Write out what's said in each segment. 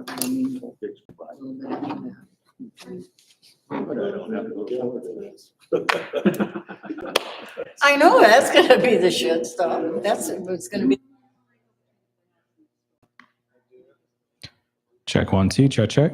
part, I mean, a little bit of that. But I don't have to go forward to this. I know, that's gonna be the shit stuff, that's what's gonna be. Check 1, 2, check.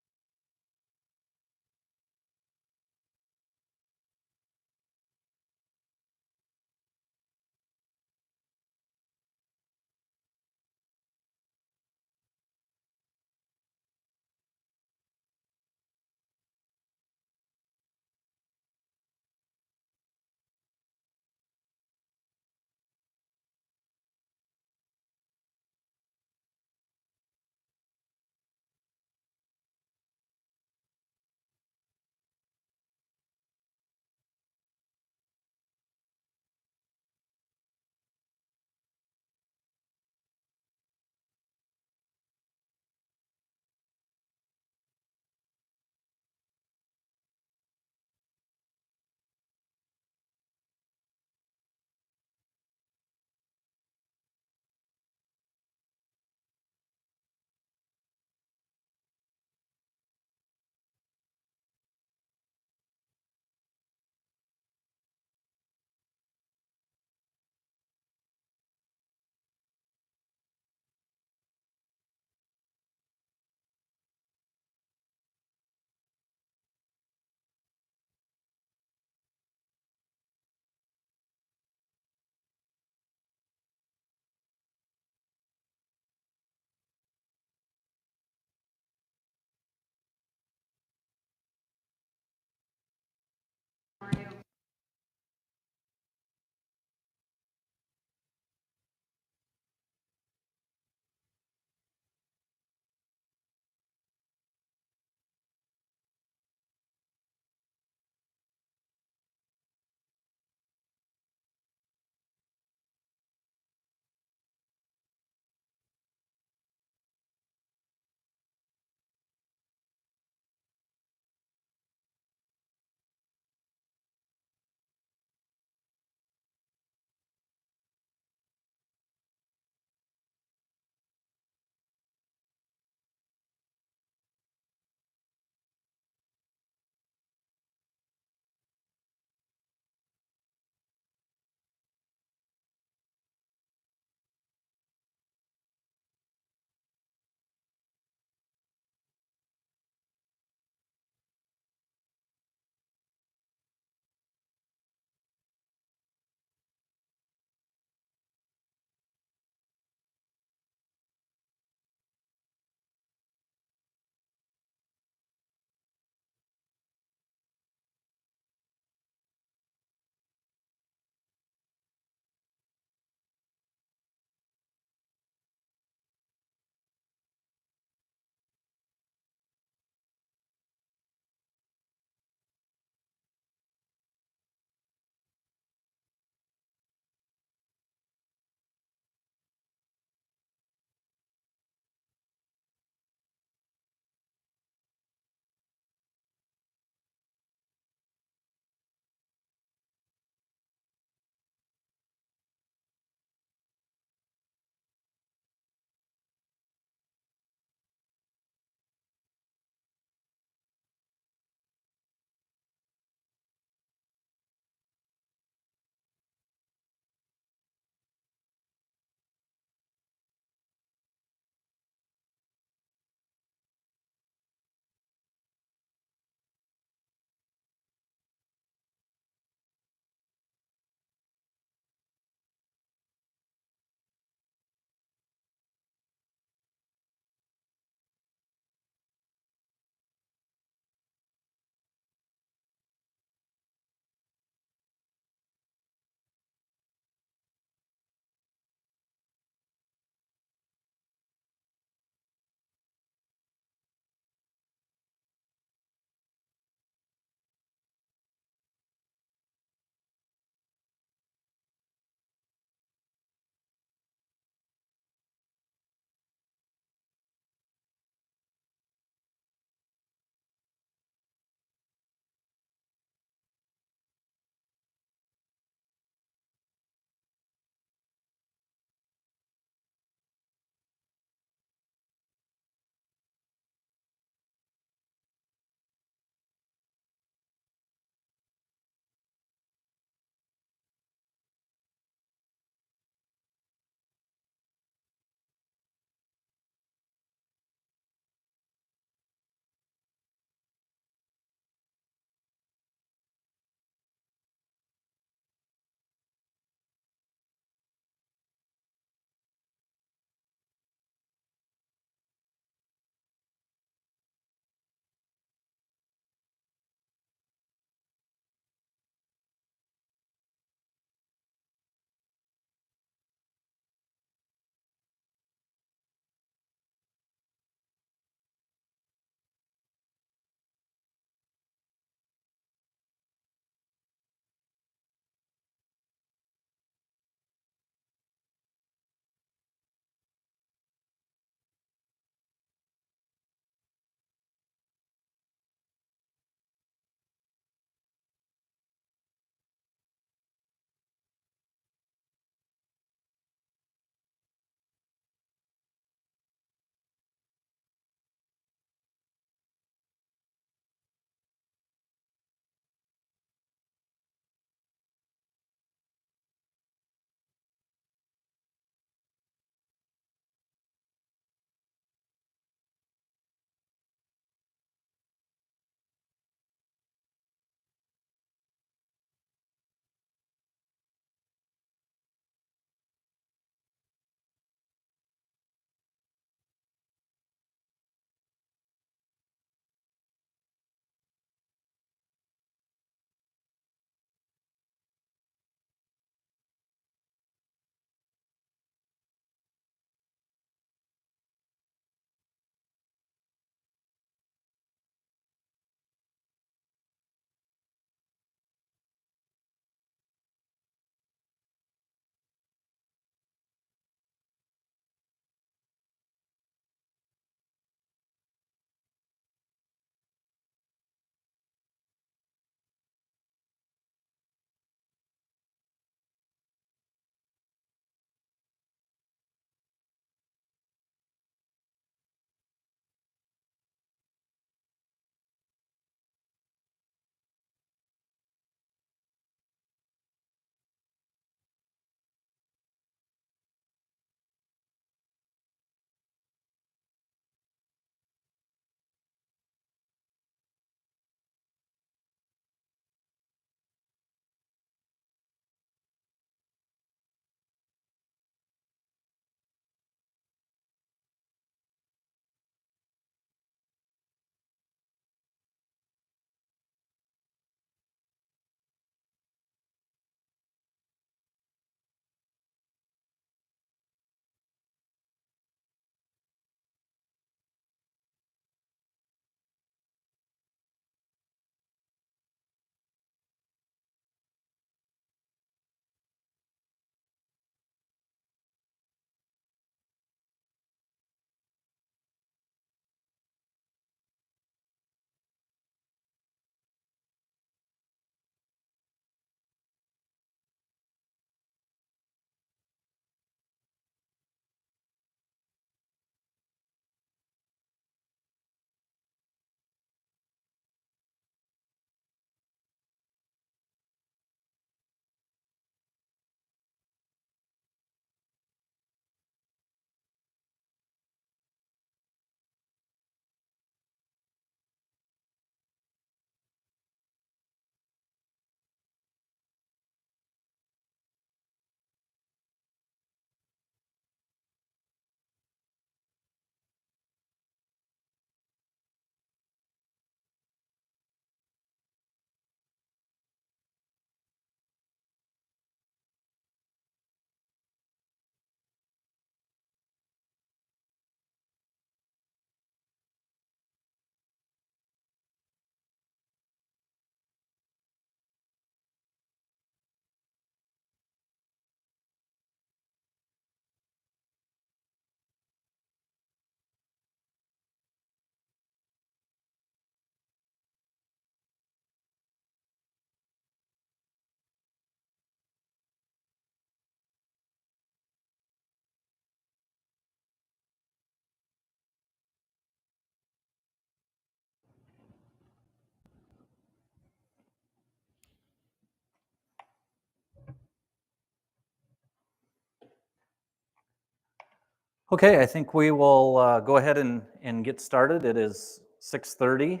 Okay, I think we will go ahead and get started. It is 6:30.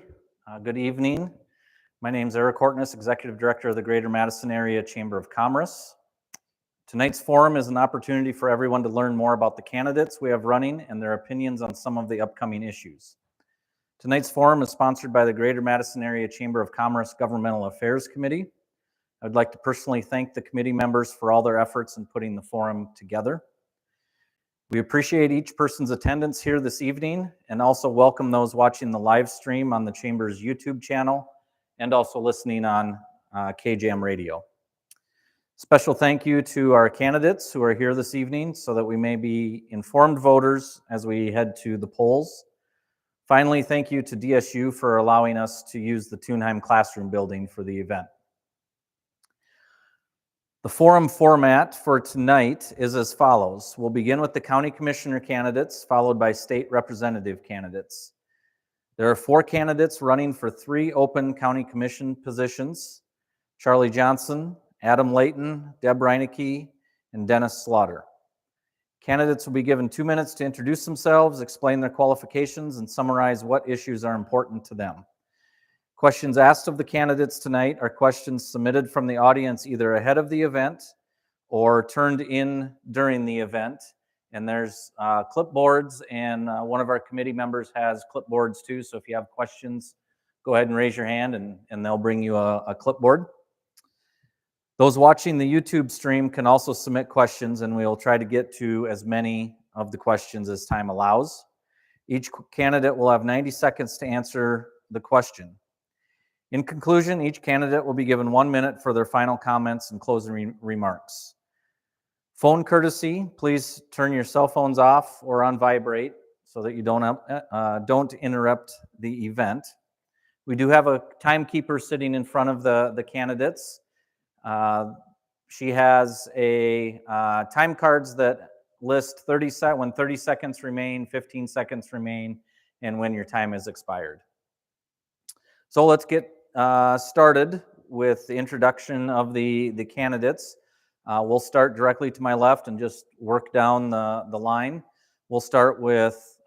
Good evening. My name is Eric Hortness, Executive Director of the Greater Madison Area Chamber of Commerce. Tonight's forum is an opportunity for everyone to learn more about the candidates we have running and their opinions on some of the upcoming issues. Tonight's forum is sponsored by the Greater Madison Area Chamber of Commerce Governmental Affairs Committee. I would like to personally thank the committee members for all their efforts in putting the forum together. We appreciate each person's attendance here this evening and also welcome those watching the live stream on the Chamber's YouTube channel and also listening on KJM Radio. Special thank you to our candidates who are here this evening so that we may be informed voters as we head to the polls. Finally, thank you to DSU for allowing us to use the Thunheim Classroom building for the event. The forum format for tonight is as follows. We'll begin with the county commissioner candidates, followed by state representative candidates. There are 4 candidates running for 3 open county commission positions: Charlie Johnson, Adam Layton, Deb Reinecke, and Dennis Slaughter. Candidates will be given 2 minutes to introduce themselves, explain their qualifications, and summarize what issues are important to them. Questions asked of the candidates tonight are questions submitted from the audience either ahead of the event or turned in during the event. And there's clipboards, and one of our committee members has clipboards too. So if you have questions, go ahead and raise your hand and they'll bring you a clipboard. Those watching the YouTube stream can also submit questions, and we'll try to get to as many of the questions as time allows. Each candidate will have 90 seconds to answer the question. In conclusion, each candidate will be given 1 minute for their final comments and closing remarks. Phone courtesy, please turn your cell phones off or on vibrate so that you don't interrupt the event. We do have a timekeeper sitting in front of the candidates. She has a time cards that list when 30 seconds remain, 15 seconds remain, and when your time has expired. So let's get started with the introduction of the candidates. We'll start directly to my left and just work down the line. We'll start with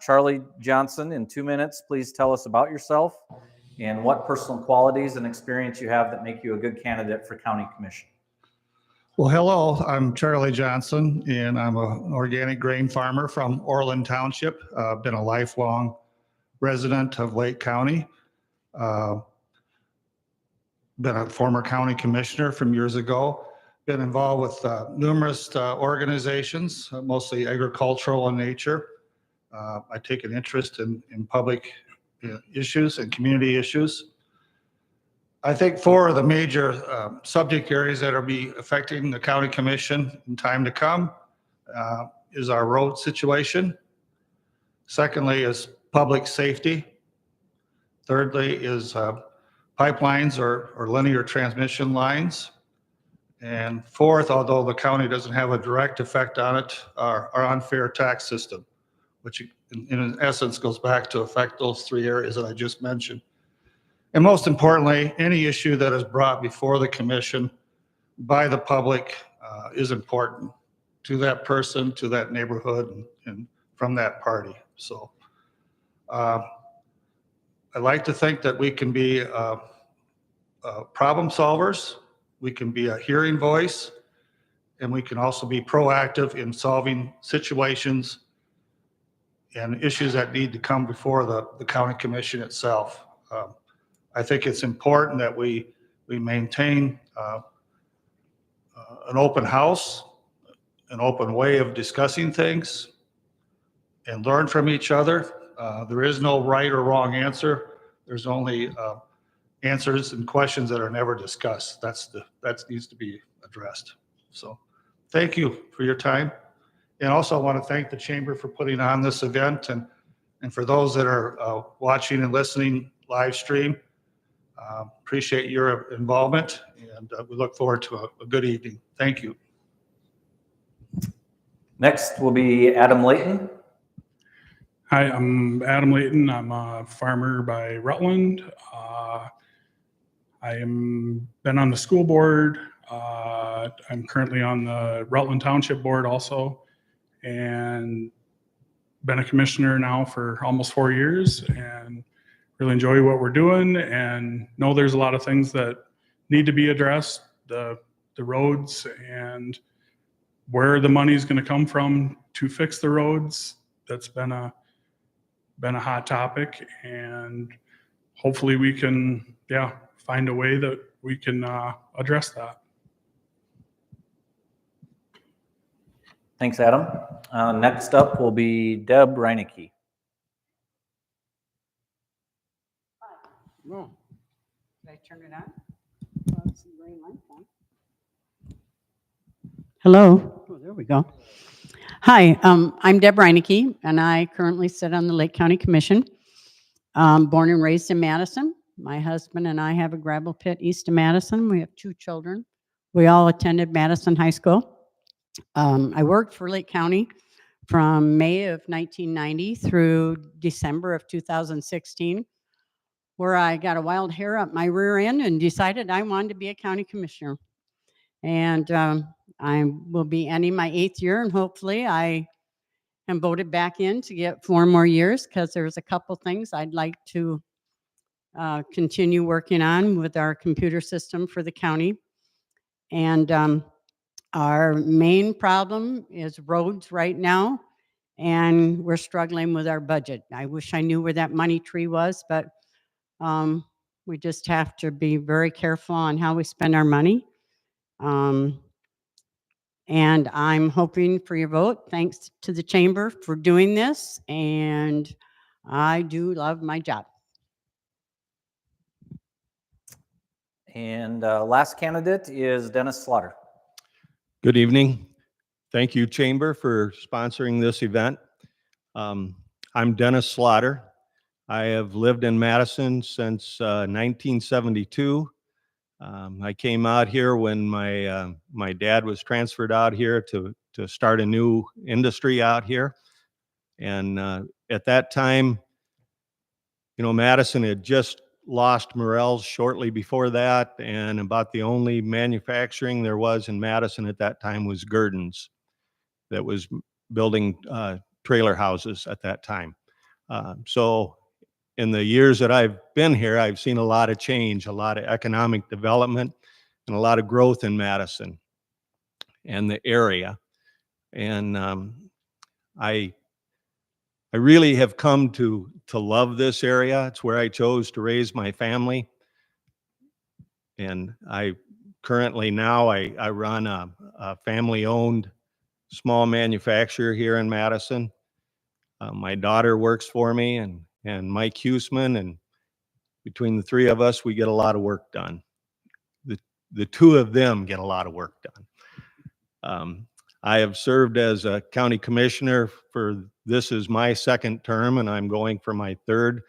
Charlie Johnson. In 2 minutes, please tell us about yourself and what personal qualities and experience you have that make you a good candidate for county commission. Well, hello, I'm Charlie Johnson, and I'm an organic grain farmer from Orland Township. I've been a lifelong resident of Lake County. Been a former county commissioner from years ago. Been involved with numerous organizations, mostly agricultural in nature. I take an interest in public issues and community issues. I think 4 of the major subject areas that will be affecting the county commission in time to come is our road situation. Secondly is public safety. Thirdly is pipelines or linear transmission lines. And 4th, although the county doesn't have a direct effect on it, our unfair tax system, which in essence goes back to affect those 3 areas that I just mentioned. And most importantly, any issue that is brought before the commission by the public is important to that person, to that neighborhood, and from that party. So I like to think that we can be problem solvers, we can be a hearing voice, and we can also be proactive in solving situations and issues that need to come before the county commission itself. I think it's important that we maintain an open house, an open way of discussing things, and learn from each other. There is no right or wrong answer. There's only answers and questions that are never discussed. That needs to be addressed. So thank you for your time. And also I want to thank the Chamber for putting on this event, and for those that are watching and listening live stream. Appreciate your involvement, and we look forward to a good evening. Thank you. Next will be Adam Layton. Hi, I'm Adam Layton. I'm a farmer by Rutland. I am been on the school board. I'm currently on the Rutland Township board also, and been a commissioner now for almost 4 years and really enjoy what we're doing and know there's a lot of things that need to be addressed, the roads and where the money's going to come from to fix the roads. That's been a hot topic, and hopefully we can, find a way that we can address that. Thanks, Adam. Next up will be Deb Reinecke. No. Did I turn it on? Well, it's the green light on. Hello. Oh, there we go. Hi, I'm Deb Reinecke, and I currently sit on the Lake County Commission. Born and raised in Madison. My husband and I have a gravel pit east of Madison. We have 2 children. We all attended Madison High School. I worked for Lake County from May of 1990 through December of 2016, where I got a wild hair up my rear end and decided I wanted to be a county commissioner. And I will be ending my 8th year, and hopefully I am voted back in to get 4 more years, because there's a couple things I'd like to continue working on with our computer system for the county. And our main problem is roads right now, and we're struggling with our budget. I wish I knew where that money tree was, but we just have to be very careful on how we spend our money. And I'm hoping for your vote. Thanks to the chamber for doing this, and I do love my job. And last candidate is Dennis Slaughter. Good evening. Thank you, Chamber, for sponsoring this event. I'm Dennis Slaughter. I have lived in Madison since 1972. I came out here when my dad was transferred out here to start a new industry out here. And at that time, Madison had just lost Morel's shortly before that, and about the only manufacturing there was in Madison at that time was Gurdon's, that was building trailer houses at that time. So in the years that I've been here, I've seen a lot of change, a lot of economic development, and a lot of growth in Madison and the area. And I really have come to love this area. It's where I chose to raise my family. And I currently now I run a family-owned small manufacturer here in Madison. My daughter works for me, and Mike Huseman, and between the 3 of us, we get a lot of work done. The 2 of them get a lot of work done. I have served as a county commissioner for, this is my 2nd term, and I'm going for my 3rd.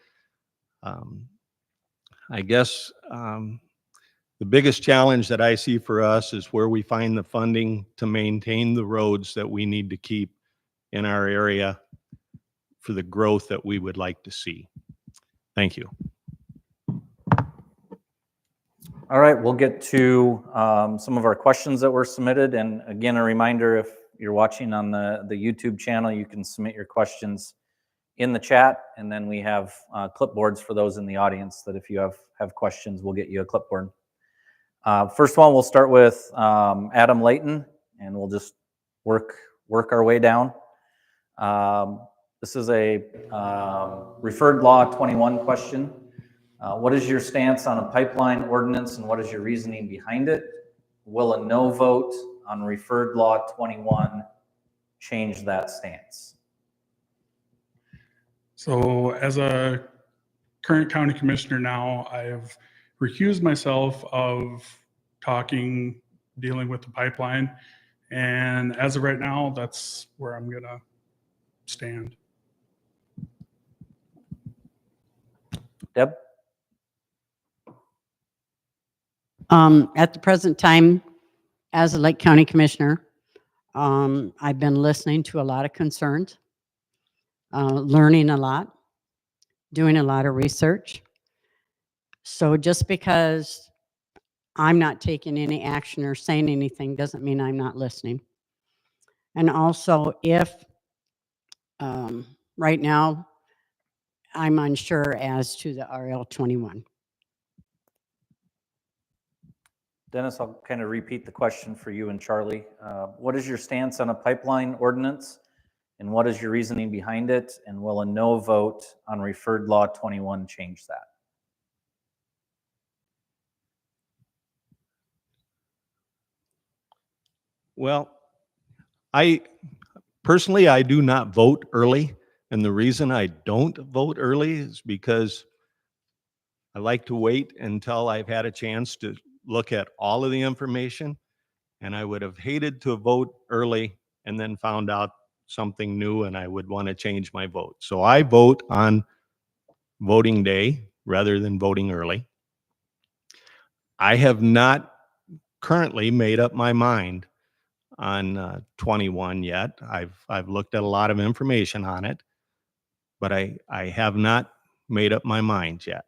I guess the biggest challenge that I see for us is where we find the funding to maintain the roads that we need to keep in our area for the growth that we would like to see. Thank you. All right, we'll get to some of our questions that were submitted. And again, a reminder, if you're watching on the YouTube channel, you can submit your questions in the chat. And then we have clipboards for those in the audience that if you have questions, we'll get you a clipboard. First one, we'll start with Adam Layton, and we'll just work our way down. This is a referred law 21 question. What is your stance on a pipeline ordinance, and what is your reasoning behind it? Will a no vote on referred law 21 change that stance? So as a current county commissioner now, I have recused myself of dealing with the pipeline. And as of right now, that's where I'm gonna stand. Deb? At the present time, as a Lake County Commissioner, I've been listening to a lot of concerns, learning a lot, doing a lot of research. So just because I'm not taking any action or saying anything doesn't mean I'm not listening. And also, if right now, I'm unsure as to the RL 21. Dennis, I'll kind of repeat the question for you and Charlie. What is your stance on a pipeline ordinance? And what is your reasoning behind it? And will a no vote on referred law 21 change that? Well, I personally, I do not vote early. And the reason I don't vote early is because I like to wait until I've had a chance to look at all of the information. And I would have hated to vote early and then found out something new and I would want to change my vote. So I vote on voting day rather than voting early. I have not currently made up my mind on 21 yet. I've looked at a lot of information on it, but I have not made up my mind yet.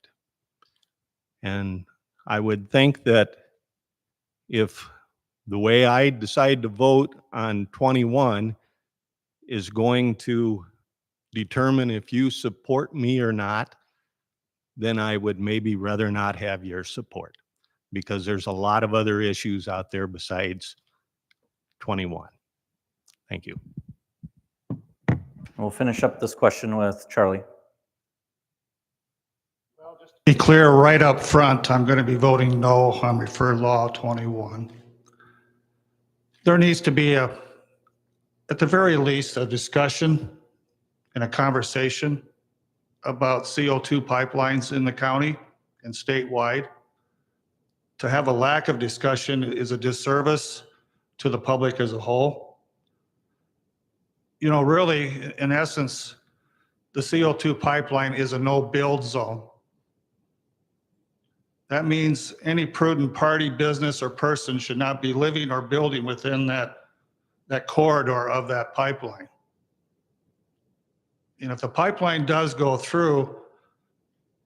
And I would think that if the way I decide to vote on 21 is going to determine if you support me or not, then I would maybe rather not have your support, because there's a lot of other issues out there besides 21. Thank you. We'll finish up this question with Charlie. Be clear right up front, I'm going to be voting no on referred law 21. There needs to be at the very least, a discussion and a conversation about CO2 pipelines in the county and statewide. To have a lack of discussion is a disservice to the public as a whole. You know, really, in essence, the CO2 pipeline is a no-build zone. That means any prudent party, business, or person should not be living or building within that corridor of that pipeline. And if the pipeline does go through,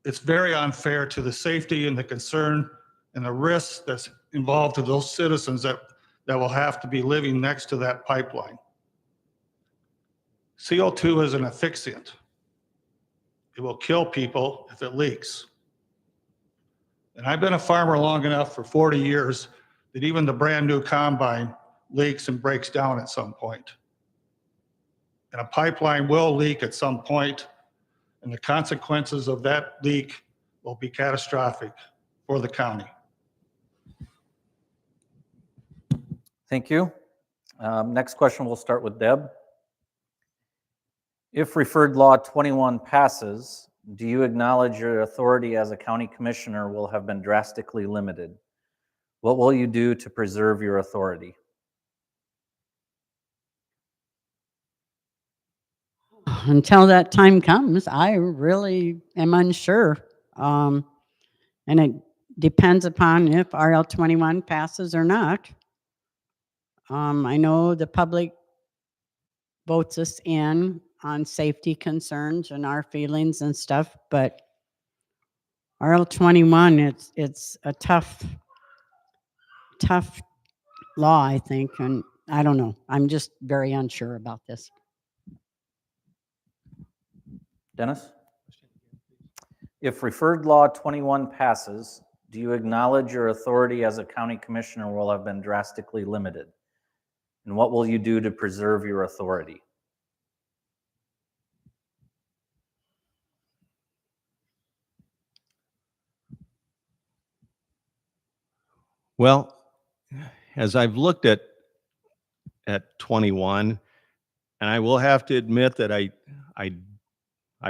it's very unfair to the safety and the concern and the risk that's involved to those citizens that will have to be living next to that pipeline. CO2 is an asphyxiant. It will kill people if it leaks. And I've been a farmer long enough for 40 years that even the brand new combine leaks and breaks down at some point. And a pipeline will leak at some point, and the consequences of that leak will be catastrophic for the county. Thank you. Next question, we'll start with Deb. If referred law 21 passes, do you acknowledge your authority as a county commissioner will have been drastically limited? What will you do to preserve your authority? Until that time comes, I really am unsure. And it depends upon if RL 21 passes or not. I know the public votes us in on safety concerns and our feelings and stuff, but RL 21, it's a tough law, I think, and I don't know. I'm just very unsure about this. Dennis? If referred law 21 passes, do you acknowledge your authority as a county commissioner will have been drastically limited? And what will you do to preserve your authority? Well, as I've looked at 21, and I will have to admit that I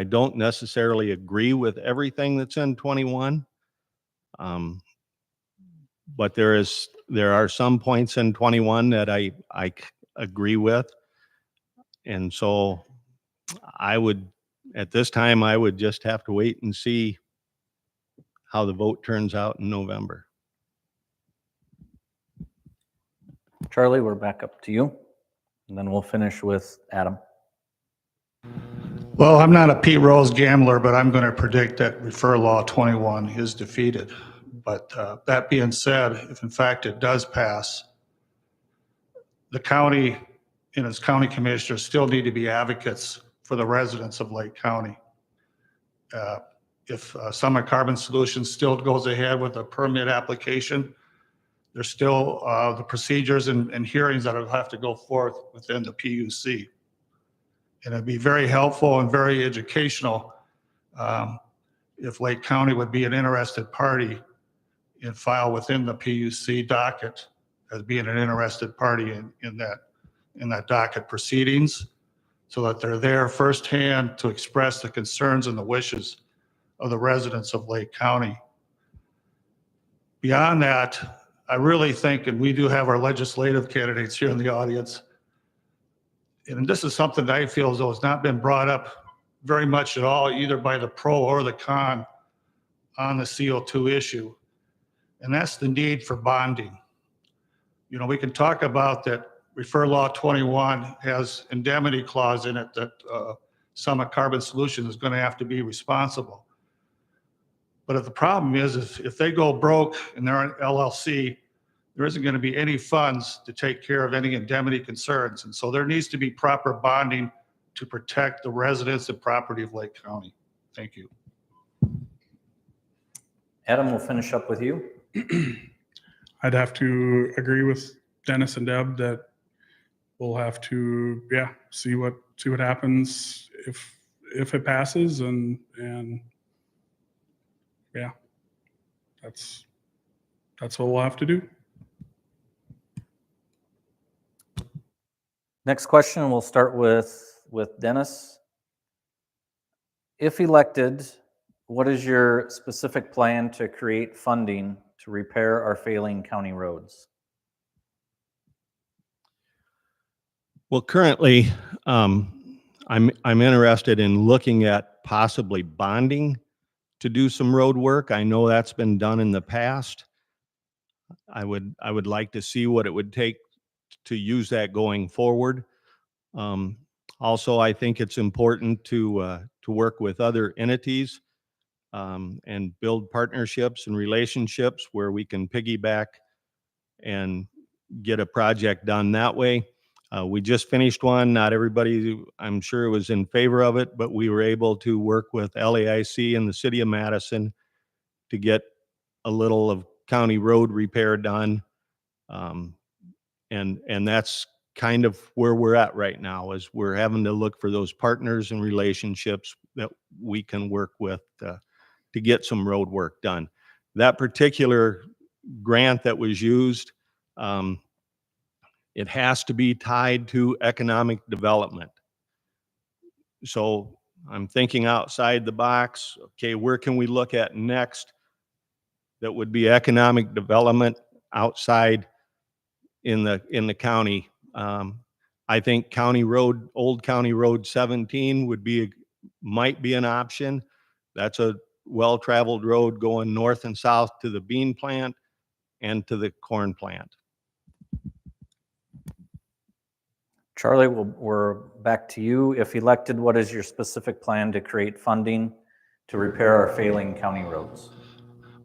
don't necessarily agree with everything that's in 21. But there are some points in 21 that I agree with. And so at this time, I would just have to wait and see how the vote turns out in November. Charlie, we're back up to you. And then we'll finish with Adam. Well, I'm not a Pete Rose gambler, but I'm going to predict that refer law 21 is defeated. But that being said, if in fact it does pass, the county and its county commissioners still need to be advocates for for the residents of Lake County. If Summit Carbon Solutions still goes ahead with a permit application, there's still the procedures and hearings that will have to go forth within the PUC. And it'd be very helpful and very educational if Lake County would be an interested party and file within the PUC docket as being an interested party in that docket proceedings, so that they're there firsthand to express the concerns and the wishes of the residents of Lake County. Beyond that, I really think, and we do have our legislative candidates here in the audience, and this is something that I feel as though has not been brought up very much at all, either by the pro or the con on the CO2 issue, and that's the need for bonding. You know, we can talk about that Refer Law 21 has indemnity clause in it that Summit Carbon Solutions is going to have to be responsible. But if the problem is if they go broke and they're an LLC, there isn't going to be any funds to take care of any indemnity concerns. And so there needs to be proper bonding to protect the residents and property of Lake County. Thank you. Adam, we'll finish up with you. I'd have to agree with Dennis and Deb that we'll have to, see what happens if it passes, and that's what we'll have to do. Next question, we'll start with Dennis. If elected, what is your specific plan to create funding to repair our failing county roads? Well, currently, I'm interested in looking at possibly bonding to do some road work. I know that's been done in the past. I would like to see what it would take to use that going forward. Also, I think it's important to work with other entities and build partnerships and relationships where we can piggyback and get a project done that way. We just finished one. Not everybody, I'm sure, was in favor of it, but we were able to work with LAIC and the city of Madison to get a little of county road repair done. And that's kind of where we're at right now, is we're having to look for those partners and relationships that we can work with to get some road work done. That particular grant that was used, it has to be tied to economic development. So I'm thinking outside the box. Okay, where can we look at next that would be economic development outside in the county? I think Old County Road 17 might be an option. That's a well-traveled road going north and south to the bean plant and to the corn plant. Charlie, we're back to you. If elected, what is your specific plan to create funding to repair our failing county roads?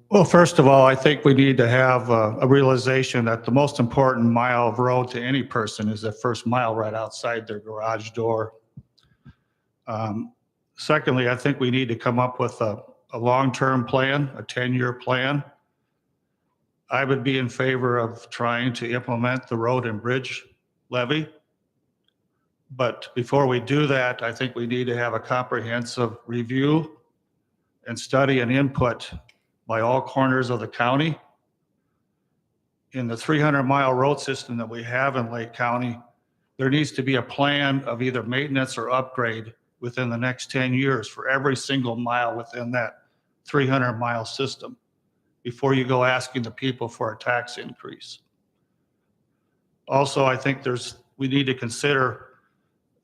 Well, first of all, I think we need to have a realization that the most important mile of road to any person is that first mile right outside their garage door. Secondly, I think we need to come up with a long-term plan, a 10-year plan. I would be in favor of trying to implement the road and bridge levy. But before we do that, I think we need to have a comprehensive review and study and input by all corners of the county. In the 300-mile road system that we have in Lake County, there needs to be a plan of either maintenance or upgrade within the next 10 years for every single mile within that 300-mile system before you go asking the people for a tax increase. Also, I think we need to consider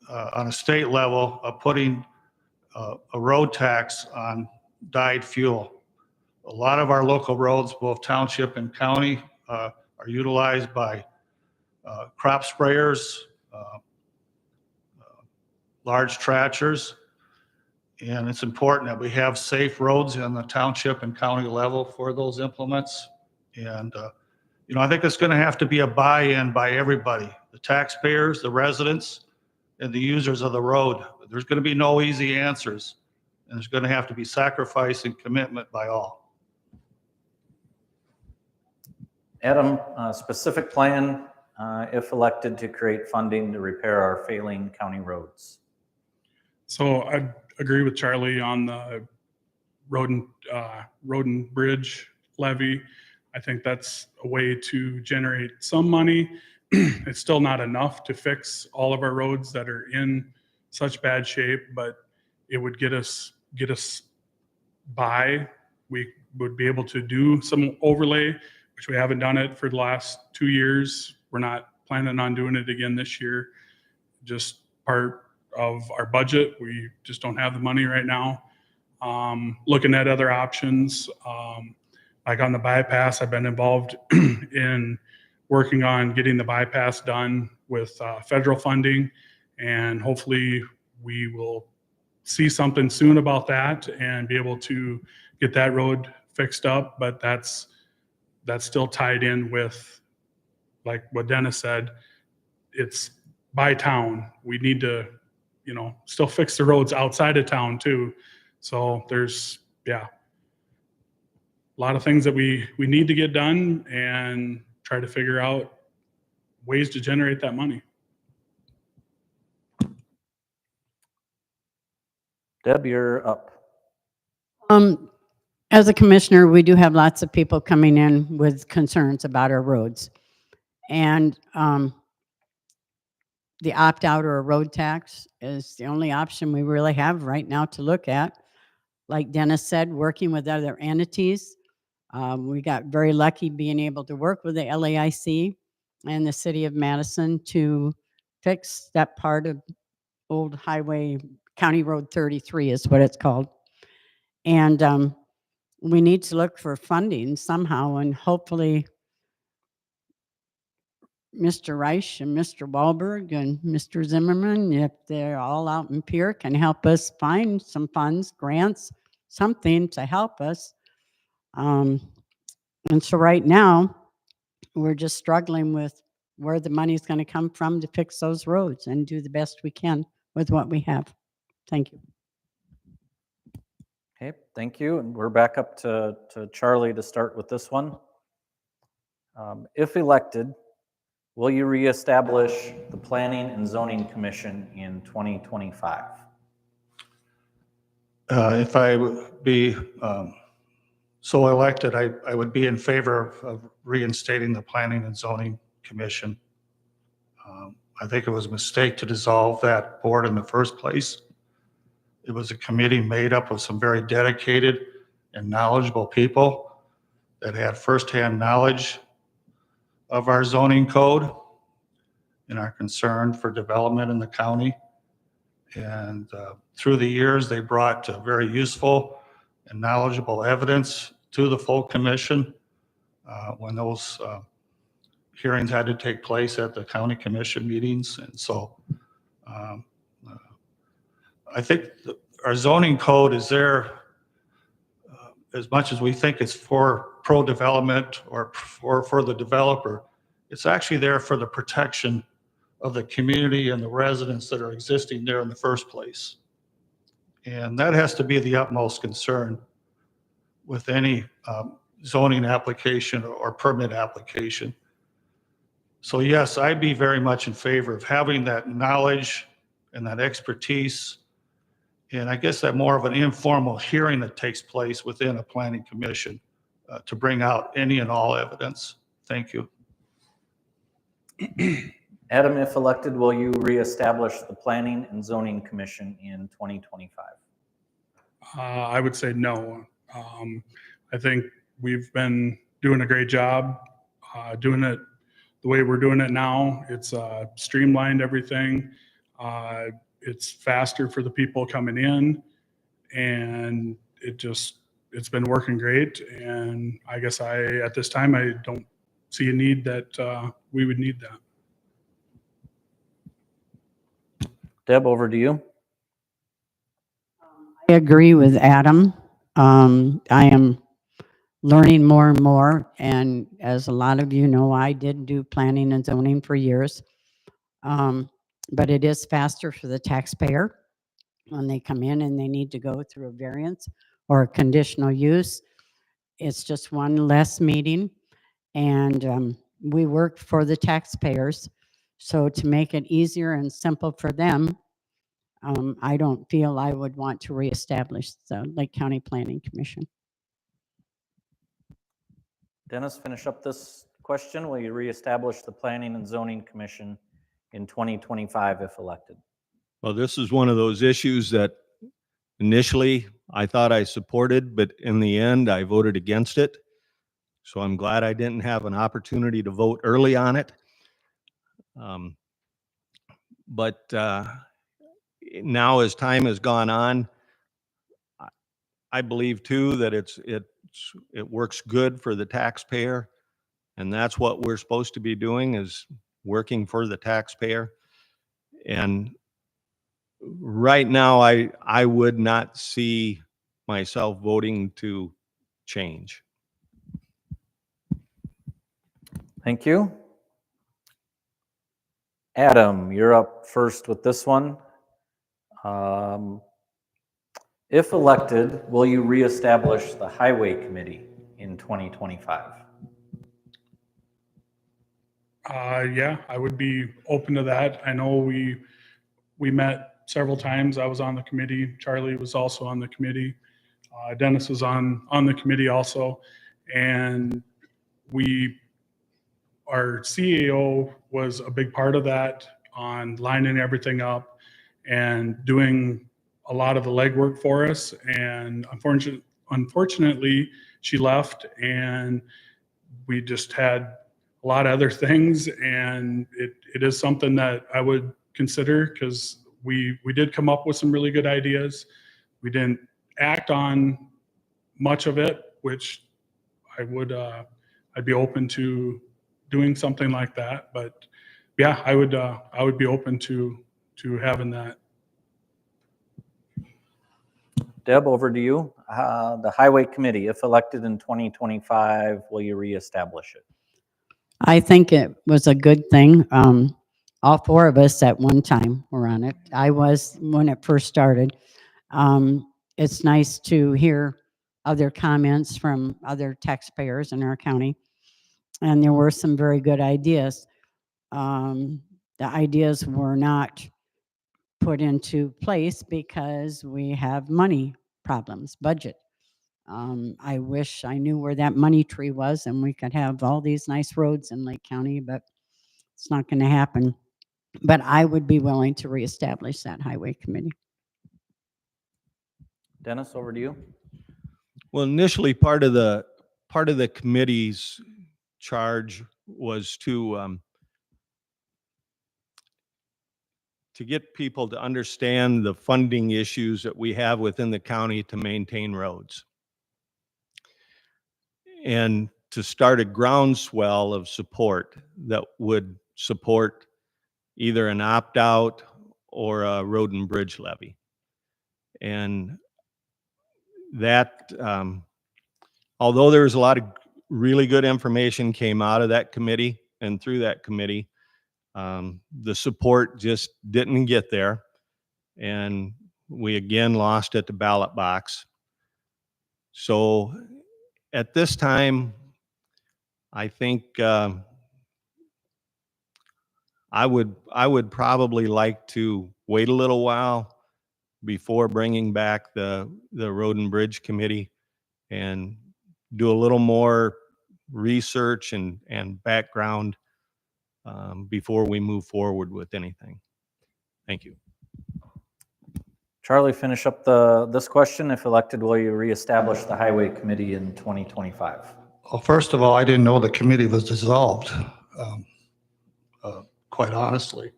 on a state level of putting a road tax on dyed fuel. A lot of our local roads, both township and county, are utilized by crop sprayers, large tractors, and it's important that we have safe roads in the township and county level for those implements. And I think it's going to have to be a buy-in by everybody, the taxpayers, the residents, and the users of the road. There's going to be no easy answers, and there's going to have to be sacrifice and commitment by all. Adam, specific plan, if elected, to create funding to repair our failing county roads. So I agree with Charlie on the road and bridge levy. I think that's a way to generate some money. It's still not enough to fix all of our roads that are in such bad shape, but it would get us by. We would be able to do some overlay, which we haven't done it for the last 2 years. We're not planning on doing it again this year. Just part of our budget. We just don't have the money right now. Looking at other options, like on the bypass, I've been involved in working on getting the bypass done with federal funding, and hopefully we will see something soon about that and be able to get that road fixed up. But that's still tied in with, like what Dennis said, it's by town. We need to, still fix the roads outside of town too. So there's, a lot of things that we need to get done and try to figure out ways to generate that money. Deb, you're up. As a commissioner, we do have lots of people coming in with concerns about our roads. And the opt-out or a road tax is the only option we really have right now to look at. Like Dennis said, working with other entities. We got very lucky being able to work with the LAIC and the city of Madison to fix that part of old highway, County Road 33 is what it's called. And we need to look for funding somehow, and hopefully Mr. Reich and Mr. Wahlberg and Mr. Zimmerman, if they're all out in Pierre, can help us find some funds, grants, something to help us. And so right now, we're just struggling with where the money is going to come from to fix those roads and do the best we can with what we have. Thank you. Okay, thank you. And we're back up to Charlie to start with this one. If elected, will you reestablish the Planning and Zoning Commission in 2025? If I would be so elected, I would be in favor of reinstating the Planning and Zoning Commission. I think it was a mistake to dissolve that board in the first place. It was a committee made up of some very dedicated and knowledgeable people that had firsthand knowledge of our zoning code and our concern for development in the county. And through the years, they brought very useful and knowledgeable evidence to the full commission when those hearings had to take place at the county commission meetings. And so I think our zoning code is there as much as we think it's for pro-development or for the developer. It's actually there for the protection of the community and the residents that are existing there in the first place. And that has to be the utmost concern with any zoning application or permit application. So yes, I'd be very much in favor of having that knowledge and that expertise, and I guess that more of an informal hearing that takes place within a planning commission to bring out any and all evidence. Thank you. Adam, if elected, will you reestablish the Planning and Zoning Commission in 2025? I would say no. I think we've been doing a great job doing it the way we're doing it now. It's streamlined everything. It's faster for the people coming in, and it's been working great. And I guess at this time, I don't see a need that we would need that. Deb, over to you. I agree with Adam. I am learning more and more, and as a lot of you know, I did do planning and zoning for years. But it is faster for the taxpayer. when they come in and they need to go through a variance or a conditional use. It's just one less meeting, and we work for the taxpayers. So to make it easier and simple for them, I don't feel I would want to reestablish the Lake County Planning Commission. Dennis, finish up this question. Will you reestablish the Planning and Zoning Commission in 2025 if elected? Well, this is one of those issues that initially I thought I supported, but in the end I voted against it. So I'm glad I didn't have an opportunity to vote early on it. But now as time has gone on, I believe too that it works good for the taxpayer, and that's what we're supposed to be doing, is working for the taxpayer. And right now, I would not see myself voting to change. Thank you. Adam, you're up first with this one. If elected, will you reestablish the Highway Committee in 2025? Yeah, I would be open to that. I know we met several times. I was on the committee. Charlie was also on the committee. Dennis was on the committee also. And our CAO was a big part of that, on lining everything up and doing a lot of the legwork for us. And unfortunately, she left, and we just had a lot of other things. And it is something that I would consider, because we did come up with some really good ideas. We didn't act on much of it, which I'd be open to doing something like that. But yeah, I would be open to having that. Deb, over to you. The Highway Committee, if elected in 2025, will you reestablish it? I think it was a good thing. All four of us at one time were on it. I was when it first started. It's nice to hear other comments from other taxpayers in our county, and there were some very good ideas. The ideas were not put into place because we have money problems, budget. I wish I knew where that money tree was and we could have all these nice roads in Lake County, but it's not going to happen. But I would be willing to reestablish that Highway Committee. Dennis, over to you. Well, initially, part of the committee's charge was to get people to understand the funding issues that we have within the county to maintain roads, and to start a groundswell of support that would support either an opt-out or a road and bridge levy. And that, although there was a lot of really good information came out of that committee and through that committee, the support just didn't get there. And we again lost at the ballot box. So at this time, I think I would probably like to wait a little while before bringing back the Road and Bridge Committee, and do a little more research and background before we move forward with anything. Thank you. Charlie, finish up this question. If elected, will you reestablish the Highway Committee in 2025? Well, first of all, I didn't know the committee was dissolved, quite honestly.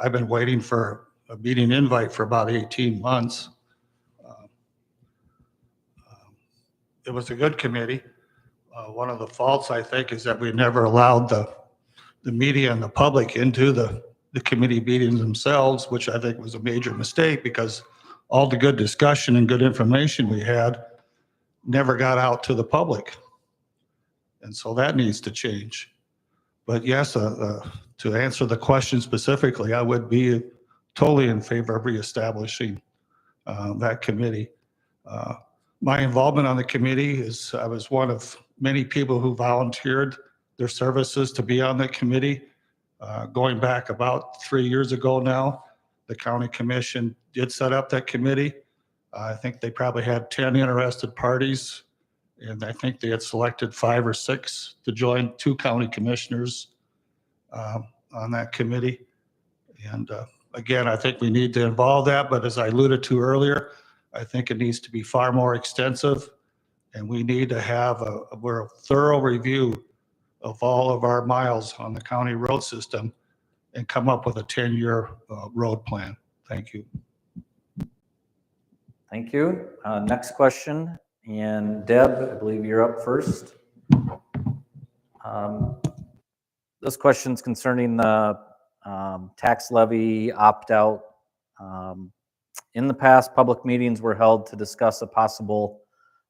I've been waiting for a meeting invite for about 18 months. It was a good committee. One of the faults, I think, is that we never allowed the media and the public into the committee meetings themselves, which I think was a major mistake, because all the good discussion and good information we had never got out to the public. And so that needs to change. But yes, to answer the question specifically, I would be totally in favor of reestablishing that committee. My involvement on the committee is I was one of many people who volunteered their services to be on the committee. Going back about 3 years ago now, the county commission did set up that committee. I think they probably had 10 interested parties, and I think they had selected 5 or 6 to join, 2 county commissioners on that committee. And again, I think we need to involve that, but as I alluded to earlier, I think it needs to be far more extensive, and we need to have a thorough review of all of our miles on the county road system and come up with a 10-year road plan. Thank you. Thank you. Next question, and Deb, I believe you're up first. This question's concerning the tax levy opt-out. In the past, public meetings were held to discuss a possible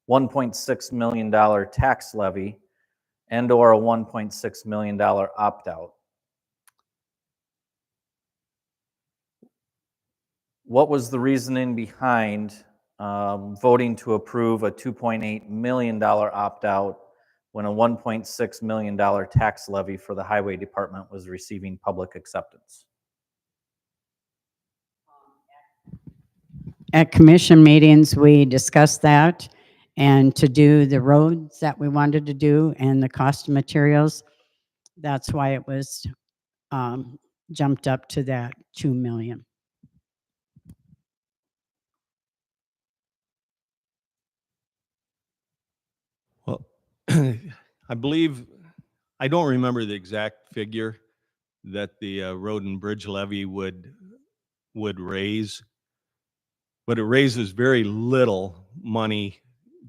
$1.6 million tax levy and/or a $1.6 million opt-out. What was the reasoning behind voting to approve a $2.8 million opt-out when a $1.6 million tax levy for the highway department was receiving public acceptance? At commission meetings, we discussed that, and to do the roads that we wanted to do and the cost of materials, that's why it was jumped up to that 2 million. Well, I believe, I don't remember the exact figure that the road and bridge levy would raise, but it raises very little money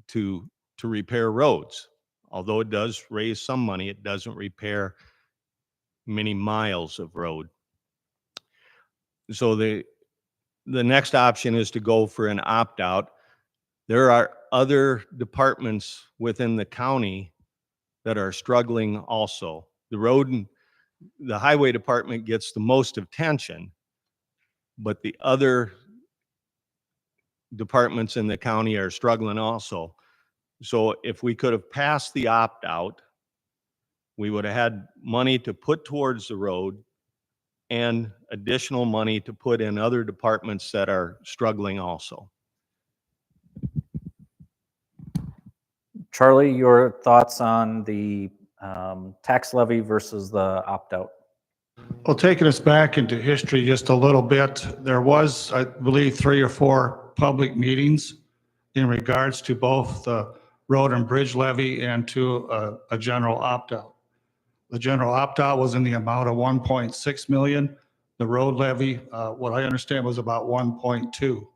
to repair roads. Although it does raise some money, it doesn't repair many miles of road. So the next option is to go for an opt-out. There are other departments within the county that are struggling also. The highway department gets the most attention, but the other departments in the county are struggling also. So if we could have passed the opt-out, we would have had money to put towards the road and additional money to put in other departments that are struggling also. Charlie, your thoughts on the tax levy versus the opt-out? Well, taking us back into history just a little bit, there was, I believe, 3 or 4 public meetings in regards to both the road and bridge levy and to a general opt-out. The general opt-out was in the amount of 1.6 million. The road levy, what I understand, was about 1.2.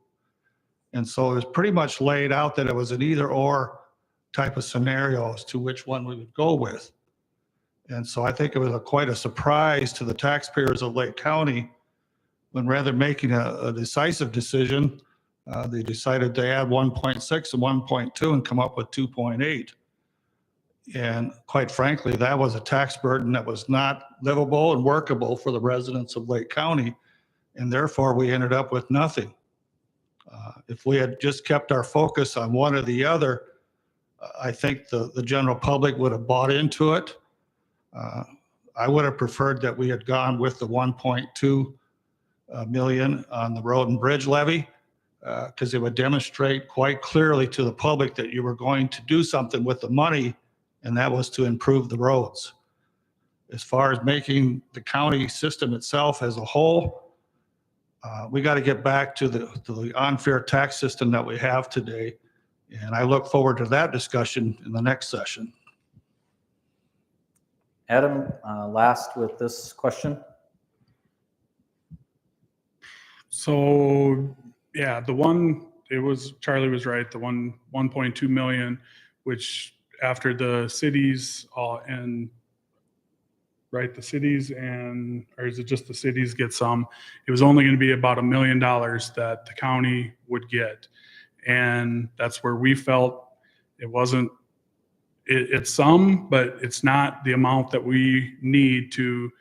And so it was pretty much laid out that it was an either-or type of scenario as to which one we would go with. And so I think it was quite a surprise to the taxpayers of Lake County when, rather making a decisive decision, they decided to add 1.6 and 1.2 and come up with 2.8. And quite frankly, that was a tax burden that was not livable and workable for the residents of Lake County, and therefore we ended up with nothing. If we had just kept our focus on one or the other, I think the general public would have bought into it. I would have preferred that we had gone with the 1.2 million on the road and bridge levy, because it would demonstrate quite clearly to the public that you were going to do something with the money, and that was to improve the roads. As far as making the county system itself as a whole, we got to get back to the unfair tax system that we have today. And I look forward to that discussion in the next session. Adam, last with this question. So yeah, Charlie was right. The 1.2 million, which after the cities and or is it just the cities get some? It was only going to be about $1 million that the county would get, and that's where we felt it wasn't. It's some, but it's not the amount that we need to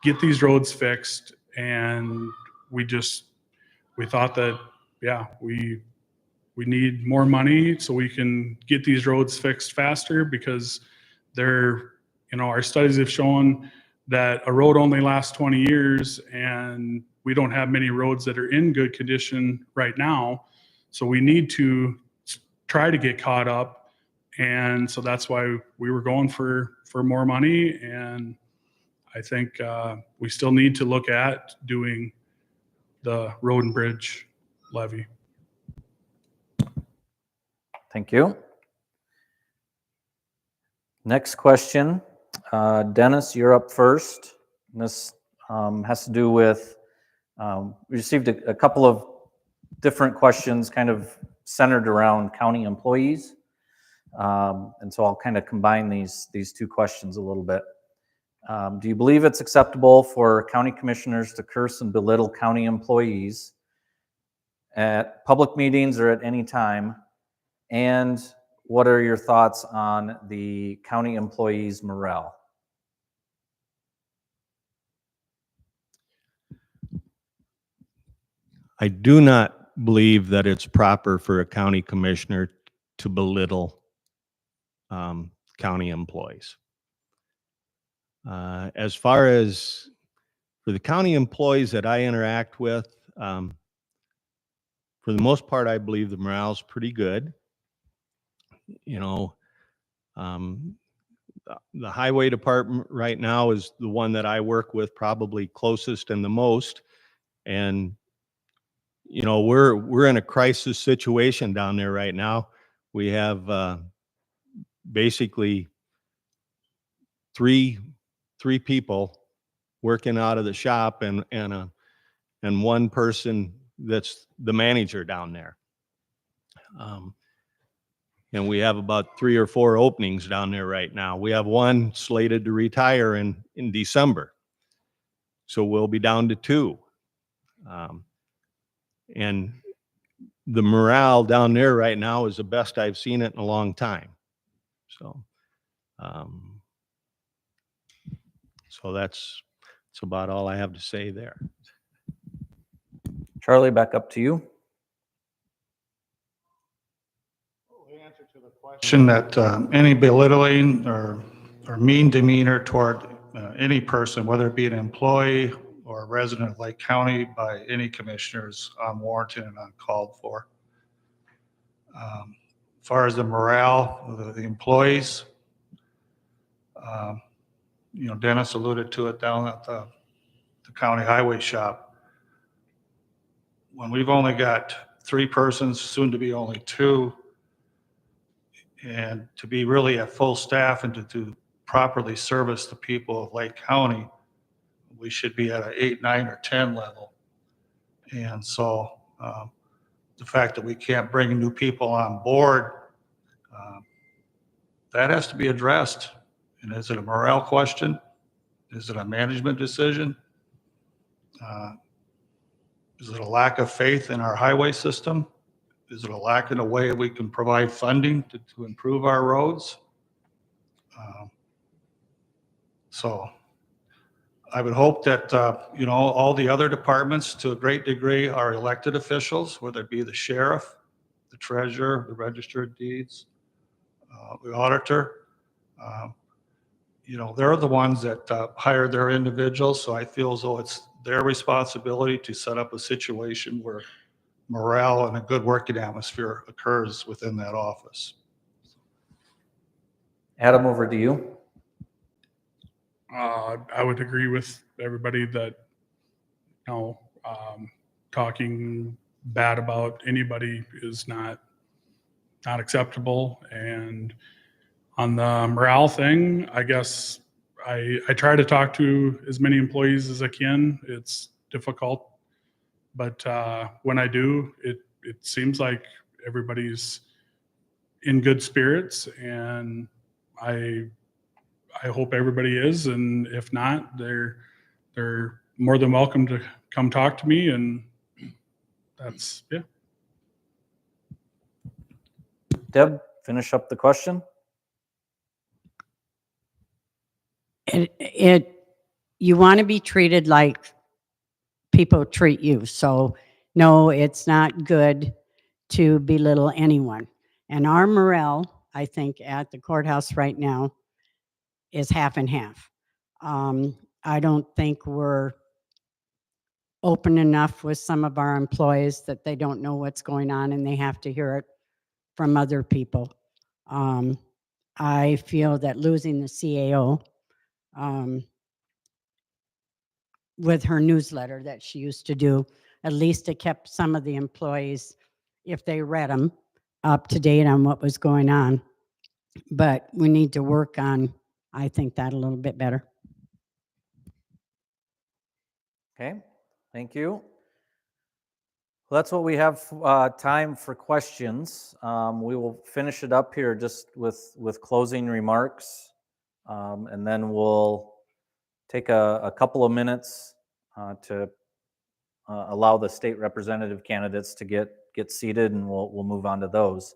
get these roads fixed and we thought that, yeah, we need more money so we can get these roads fixed faster, because our studies have shown that a road only lasts 20 years, and we don't have many roads that are in good condition right now. So we need to try to get caught up. And so that's why we were going for more money. And I think we still need to look at doing the road and bridge levy. Thank you. Next question. Dennis, you're up first. And this has to do with, we received a couple of different questions kind of centered around county employees. And so I'll kind of combine these two questions a little bit. Do you believe it's acceptable for county commissioners to curse and belittle county employees at public meetings or at any time? And what are your thoughts on the county employees' morale? I do not believe that it's proper for a county commissioner to belittle county employees. As far as for the county employees that I interact with, for the most part, I believe the morale's pretty good. The highway department right now is the one that I work with probably closest and the most. And, we're in a crisis situation down there right now. We have basically three people working out of the shop and one person that's the manager down there. And we have about 3 or 4 openings down there right now. We have one slated to retire in December. So we'll be down to 2. And the morale down there right now is the best I've seen it in a long time. So, that's about all I have to say there. Charlie, back up to you. The answer to the question that any belittling or mean demeanor toward any person, whether it be an employee or a resident of Lake County, by any commissioners, unwarranted and uncalled for. As far as the morale of the employees, Dennis alluded to it down at the county highway shop. When we've only got 3 persons, soon to be only 2, and to be really at full staff and to properly service the people of Lake County, we should be at an 8, 9, or 10 level. And so the fact that we can't bring new people on board, that has to be addressed. And is it a morale question? Is it a management decision? Is it a lack of faith in our highway system? Is it a lack in a way we can provide funding to improve our roads? So I would hope that, all the other departments to a great degree are elected officials, whether it be the sheriff, the treasurer, the register of deeds, the auditor. They're the ones that hire their individuals. So I feel as though it's their responsibility to set up a situation where morale and a good working atmosphere occurs within that office. Adam, over to you. I would agree with everybody that, talking bad about anybody is not acceptable. And on the morale thing, I guess I try to talk to as many employees as I can. It's difficult, but when I do, it seems like everybody's in good spirits, and I hope everybody is. And if not, they're more than welcome to come talk to me. And that's, yeah. Deb, finish up the question. You want to be treated like people treat you. So no, it's not good to belittle anyone. And our morale, I think, at the courthouse right now is half and half. I don't think we're open enough with some of our employees that they don't know what's going on and they have to hear it from other people. I feel that losing the CAO with her newsletter that she used to do, at least it kept some of the employees, if they read them, up to date on what was going on. But we need to work on, I think, that a little bit better. Okay, thank you. Well, that's what we have time for questions. We will finish it up here just with closing remarks, and then we'll take a couple of minutes to allow the state representative candidates to get seated, and we'll move on to those.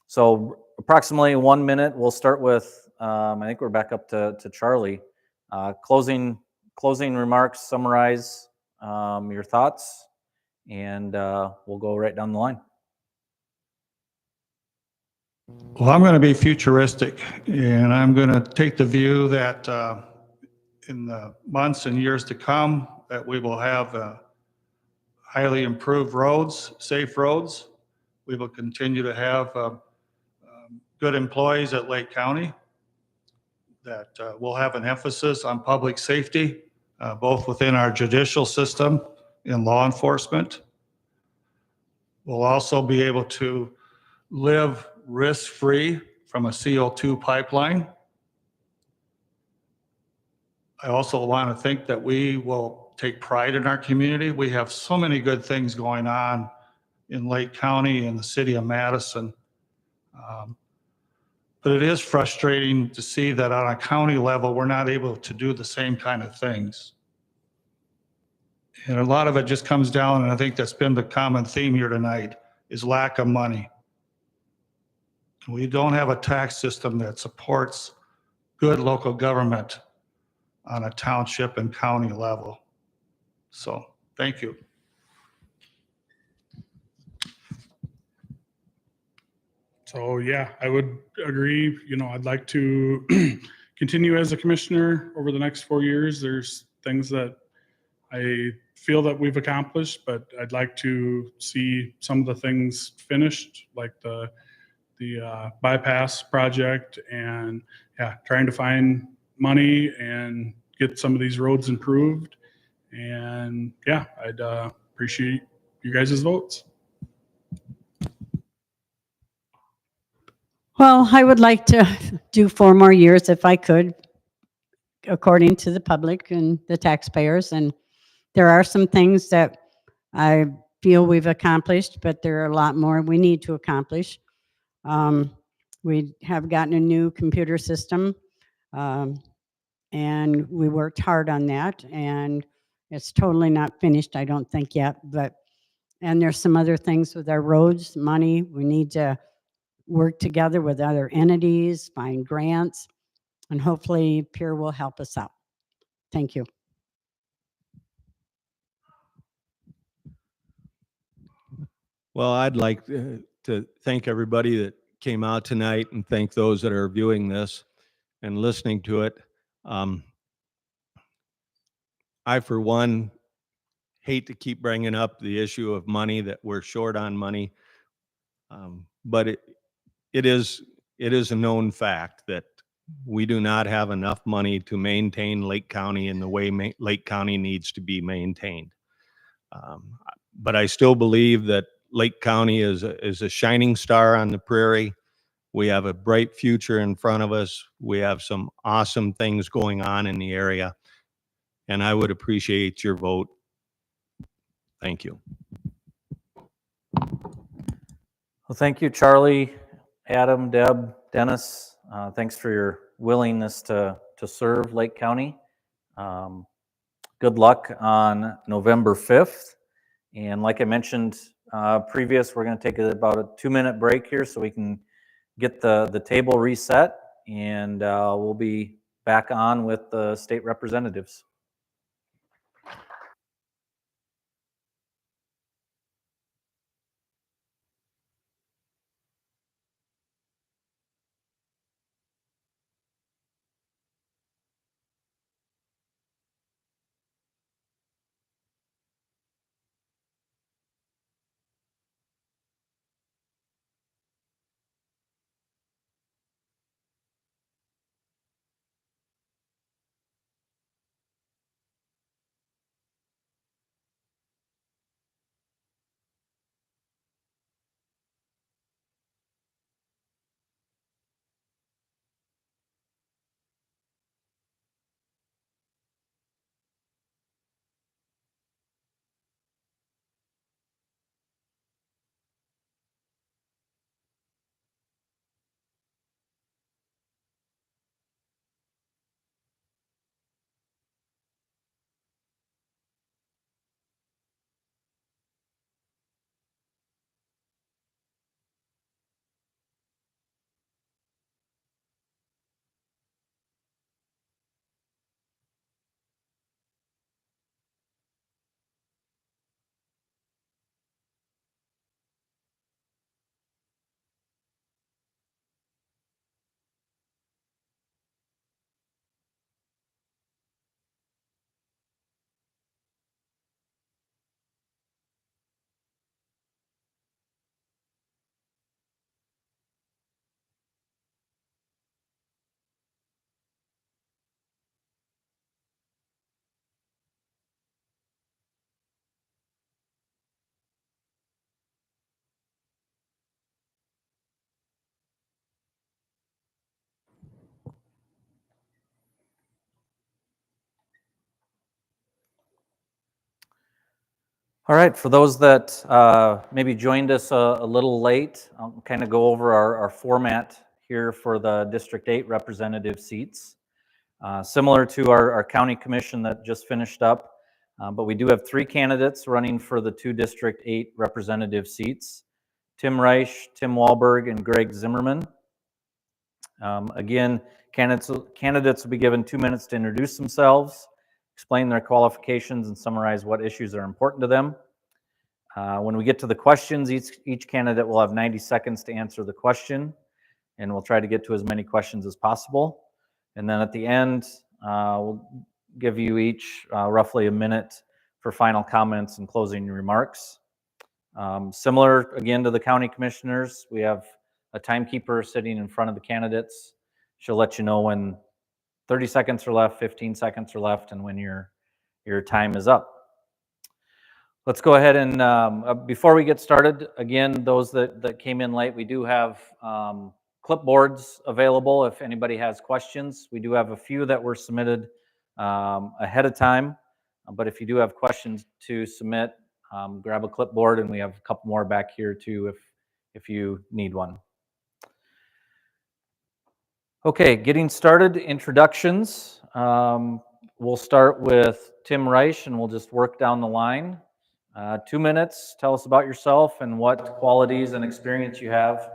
So approximately 1 minute. We'll start with I think we're back up to Charlie. Closing remarks. Summarize your thoughts, and we'll go right down the line. Well, I'm going to be futuristic, and I'm going to take the view that in the months and years to come, that we will have highly improved roads, safe roads. We will continue to have good employees at Lake County, that will have an emphasis on public safety, both within our judicial system and law enforcement. We'll also be able to live risk-free from a CO2 pipeline. I also want to think that we will take pride in our community. We have so many good things going on in Lake County and the city of Madison. But it is frustrating to see that on a county level, we're not able to do the same kind of things. And a lot of it just comes down, and I think that's been the common theme here tonight, is lack of money. We don't have a tax system that supports good local government on a township and county level. So, thank you. So yeah, I would agree. I'd like to continue as a commissioner over the next 4 years. There's things that I feel that we've accomplished, but I'd like to see some of the things finished, like the bypass project, and trying to find money and get some of these roads improved. And I'd appreciate you guys' votes. Well, I would like to do 4 more years if I could, according to the public and the taxpayers. And there are some things that I feel we've accomplished, but there are a lot more we need to accomplish. We have gotten a new computer system, and we worked hard on that, and it's totally not finished, I don't think yet. And there's some other things with our roads, money. We need to work together with other entities, find grants, and hopefully Pierre will help us out. Thank you. Well, I'd like to thank everybody that came out tonight, and thank those that are viewing this and listening to it. I, for one, hate to keep bringing up the issue of money, that we're short on money. But it is a known fact that we do not have enough money to maintain Lake County in the way Lake County needs to be maintained. But I still believe that Lake County is a shining star on the prairie. We have a bright future in front of us. We have some awesome things going on in the area, and I would appreciate your vote. Thank you. Well, thank you, Charlie, Adam, Deb, Dennis. Thanks for your willingness to serve Lake County. Good luck on November 5th. And like I mentioned previous, we're going to take about a 2-minute break here so we can get the table reset, and we'll be back on with the state representatives. All right, for those that maybe joined us a little late, I'll kind of go over our format here for the District 8 representative seats. Similar to our county commission that just finished up, but we do have 3 candidates running for the 2 District 8 representative seats: Tim Reich, Tim Wahlberg, and Greg Zimmerman. Again, candidates will be given 2 minutes to introduce themselves, explain their qualifications, and summarize what issues are important to them. When we get to the questions, each candidate will have 90 seconds to answer the question, and we'll try to get to as many questions as possible. And then at the end, we'll give you each roughly a minute for final comments and closing remarks. Similar, again, to the county commissioners, we have a timekeeper sitting in front of the candidates. She'll let you know when 30 seconds are left, 15 seconds are left, and when your time is up. Let's go ahead and, before we get started, again, those that came in late, we do have clipboards available if anybody has questions. We do have a few that were submitted ahead of time, but if you do have questions to submit, grab a clipboard, and we have a couple more back here too if you need one. Okay, getting started, introductions. We'll start with Tim Reich, and we'll just work down the line. 2 minutes, tell us about yourself and what qualities and experience you have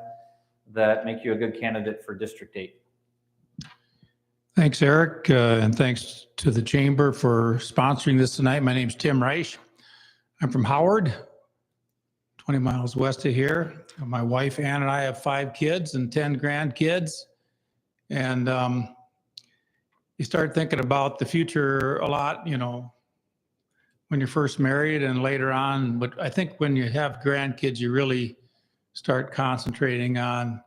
that make you a good candidate for District 8. Thanks, Eric, and thanks to the Chamber for sponsoring this tonight. My name is Tim Reich. I'm from Howard, 20 miles west of here. My wife Ann and I have 5 kids and 10 grandkids. And you start thinking about the future a lot, you know, when you're first married and later on. But I think when you have grandkids, you really start concentrating on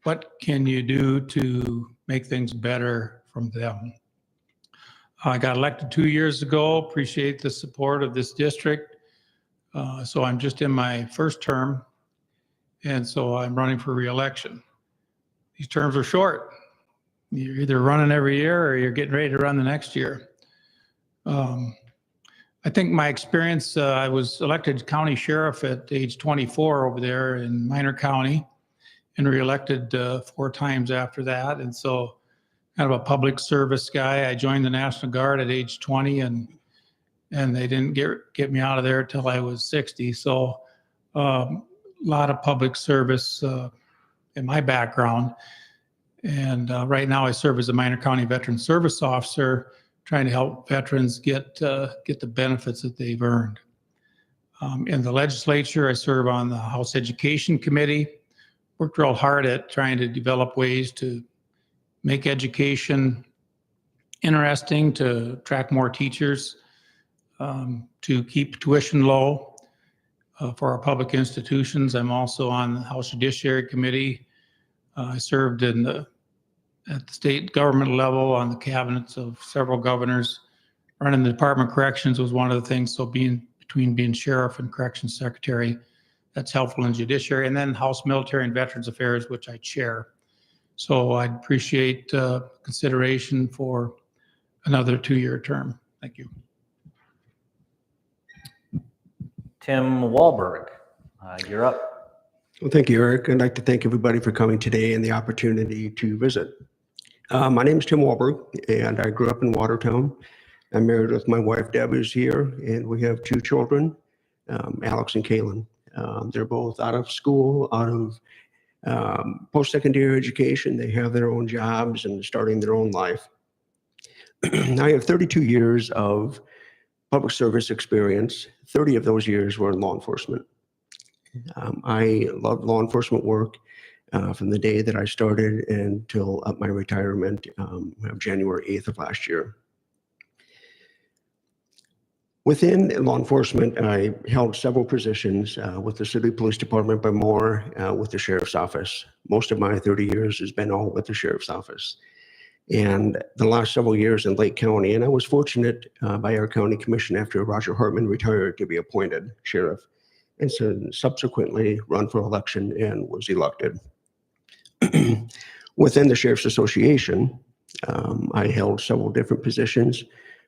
what can you do to make things better from them. I got elected 2 years ago. Appreciate the support of this district. So I'm just in my first term, and so I'm running for re-election. These terms are short. You're either running every year or you're getting ready to run the next year. I think my experience, I was elected county sheriff at age 24 over there in Minor County, and re-elected 4 times after that. And so kind of a public service guy. I joined the National Guard at age 20, and they didn't get me out of there till I was 60. So a lot of public service in my background. And right now I serve as a Minor County Veteran Service Officer, trying to help veterans get the benefits that they've earned. In the legislature, I serve on the House Education Committee. Worked real hard at trying to develop ways to make education interesting, to attract more teachers, to keep tuition low for our public institutions. I'm also on the House Judiciary Committee. I served at the state government level on the cabinets of several governors. Running the Department of Corrections was one of the things, so between being sheriff and corrections secretary, that's helpful in judiciary. And then House Military and Veterans Affairs, which I chair. So I'd appreciate consideration for another 2-year term. Thank you. Tim Wahlberg, you're up. Well, thank you, Eric. I'd like to thank everybody for coming today and the opportunity to visit. My name is Tim Wahlberg, and I grew up in Watertown. I'm married with my wife, Deb, who's here, and we have 2 children, Alex and Kaylin. They're both out of school, out of post-secondary education. They have their own jobs and starting their own life. I have 32 years of public service experience. 30 of those years were in law enforcement. I loved law enforcement work from the day that I started until my retirement January 8th of last year. Within law enforcement, I held several positions with the City Police Department, but more with the Sheriff's Office. Most of my 30 years has been all with the Sheriff's Office. And the last several years in Lake County, and I was fortunate by our county commission after Roger Hartman retired to be appointed sheriff, and so subsequently run for election and was elected. Within the Sheriff's Association, I held several different positions,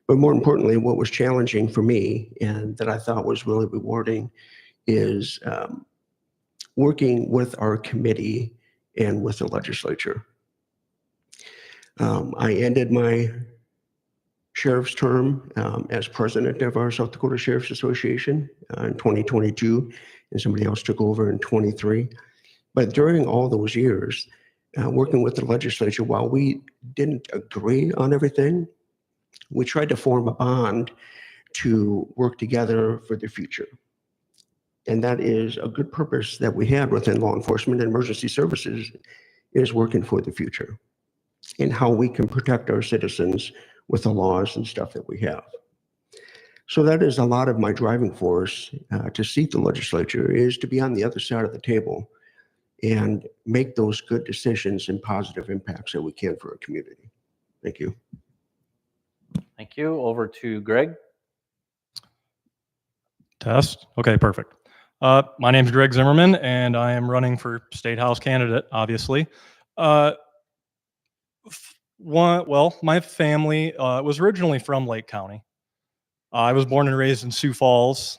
But more importantly, what was challenging for me and that I thought was really rewarding is working with our committee and with the legislature. I ended my sheriff's term as president of our South Dakota Sheriff's Association in 2022, and somebody else took over in 23. But during all those years, working with the legislature, while we didn't agree on everything, we tried to form a bond to work together for the future. And that is a good purpose that we had within law enforcement and emergency services, is working for the future and how we can protect our citizens with the laws and stuff that we have. So that is a lot of my driving force to seat the legislature, is to be on the other side of the table and make those good decisions and positive impacts that we can for our community. Thank you. Thank you. Over to Greg. Test. Okay, perfect. My name is Greg Zimmerman, and I am running for State House candidate, obviously. My family was originally from Lake County. I was born and raised in Sioux Falls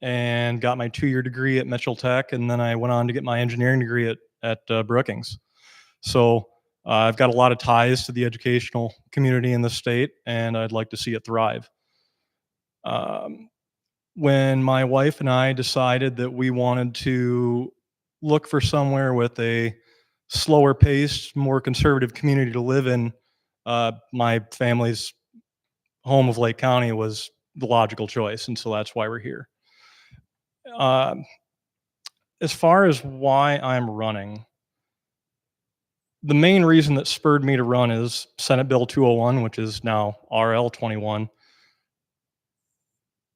and got my 2-year degree at Mitchell Tech, and then I went on to get my engineering degree at Brookings. So I've got a lot of ties to the educational community in the state, and I'd like to see it thrive. When my wife and I decided that we wanted to look for somewhere with a slower paced, more conservative community to live in, my family's home of Lake County was the logical choice, and so that's why we're here. As far as why I'm running, the main reason that spurred me to run is Senate Bill 201, which is now RL 21.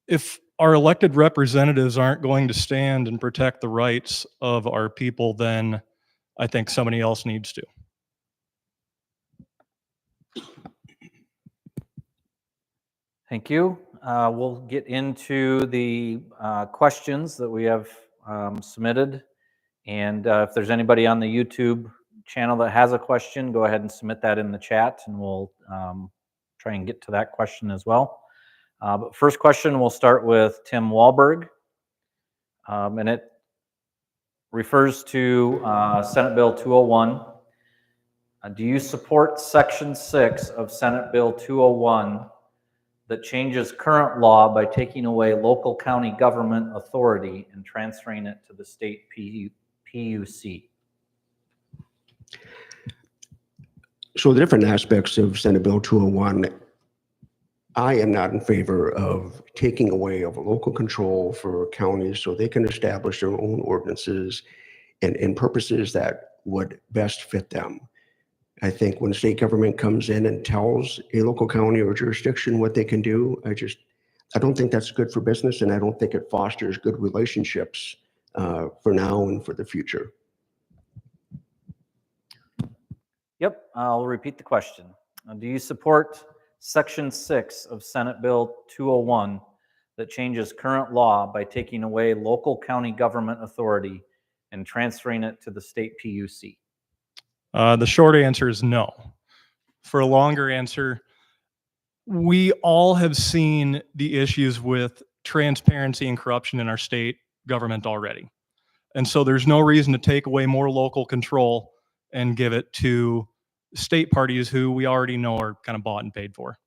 If our elected representatives aren't going to stand and protect the rights of our people, then I think somebody else needs to. Thank you. We'll get into the questions that we have submitted. And if there's anybody on the YouTube channel that has a question, go ahead and submit that in the chat, and we'll try and get to that question as well. But first question, we'll start with Tim Wahlberg. And it refers to Senate Bill 201. Do you support Section 6 of Senate Bill 201 that changes current law by taking away local county government authority and transferring it to the state PUC? So the different aspects of Senate Bill 201, I am not in favor of taking away of local control for counties so they can establish their own ordinances and purposes that would best fit them. I think when state government comes in and tells a local county or jurisdiction what they can do, I don't think that's good for business, and I don't think it fosters good relationships for now and for the future. Yep, I'll repeat the question. Do you support Section 6 of Senate Bill 201 that changes current law by taking away local county government authority and transferring it to the state PUC? The short answer is no. For a longer answer, we all have seen the issues with transparency and corruption in our state government already. And so there's no reason to take away more local control and give it to state parties who we already know are kind of bought and paid for.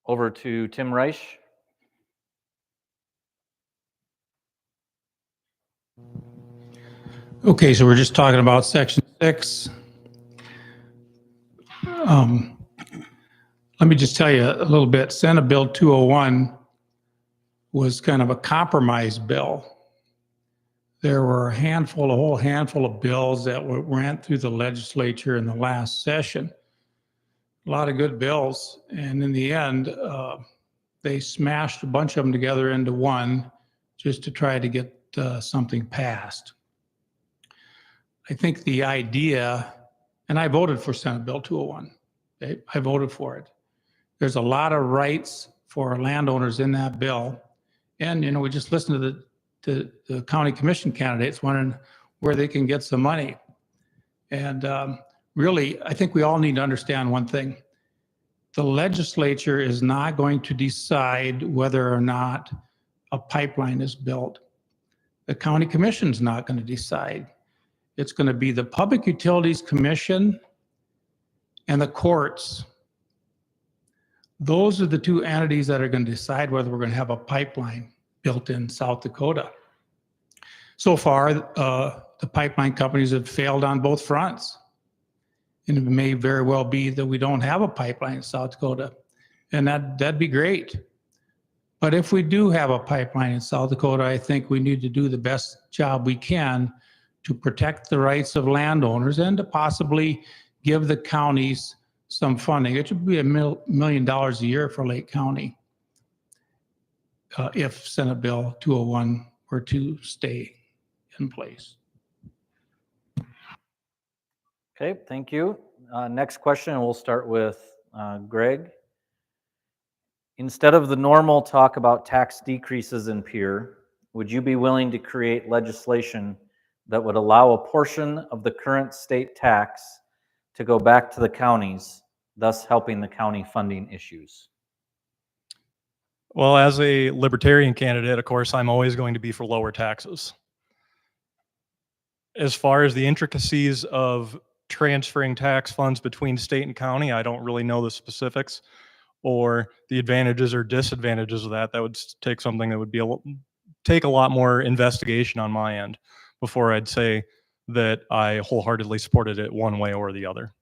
Over to Tim Reich. Okay, so we're just talking about Section 6. Let me just tell you a little bit. Senate Bill 201 was kind of a compromise bill. There were a whole handful of bills that went through the legislature in the last session. A lot of good bills, and in the end, they smashed a bunch of them together into one just to try to get something passed. I think the idea, and I voted for Senate Bill 201. Okay? I voted for it. There's a lot of rights for landowners in that bill. And, you know, we just listened to the county commission candidates wondering where they can get some money. And really, I think we all need to understand one thing. The legislature is not going to decide whether or not a pipeline is built. The county commission's not going to decide. It's going to be the Public Utilities Commission and the courts. Those are the two entities that are going to decide whether we're going to have a pipeline built in South Dakota. So far, the pipeline companies have failed on both fronts. And it may very well be that we don't have a pipeline in South Dakota. And that'd be great. But if we do have a pipeline in South Dakota, I think we need to do the best job we can to protect the rights of landowners and to possibly give the counties some funding. It should be $1 million a year for Lake County if Senate Bill 201 were to stay in place. Okay, thank you. Next question, and we'll start with Greg. Instead of the normal talk about tax decreases in Pierre, would you be willing to create legislation that would allow a portion of the current state tax to go back to the counties, thus helping the county funding issues? Well, as a libertarian candidate, of course, I'm always going to be for lower taxes. As far as the intricacies of transferring tax funds between state and county, I don't really know the specifics or the advantages or disadvantages of that. That would take something that would be take a lot more investigation on my end before I'd say that I wholeheartedly supported it one way or the other.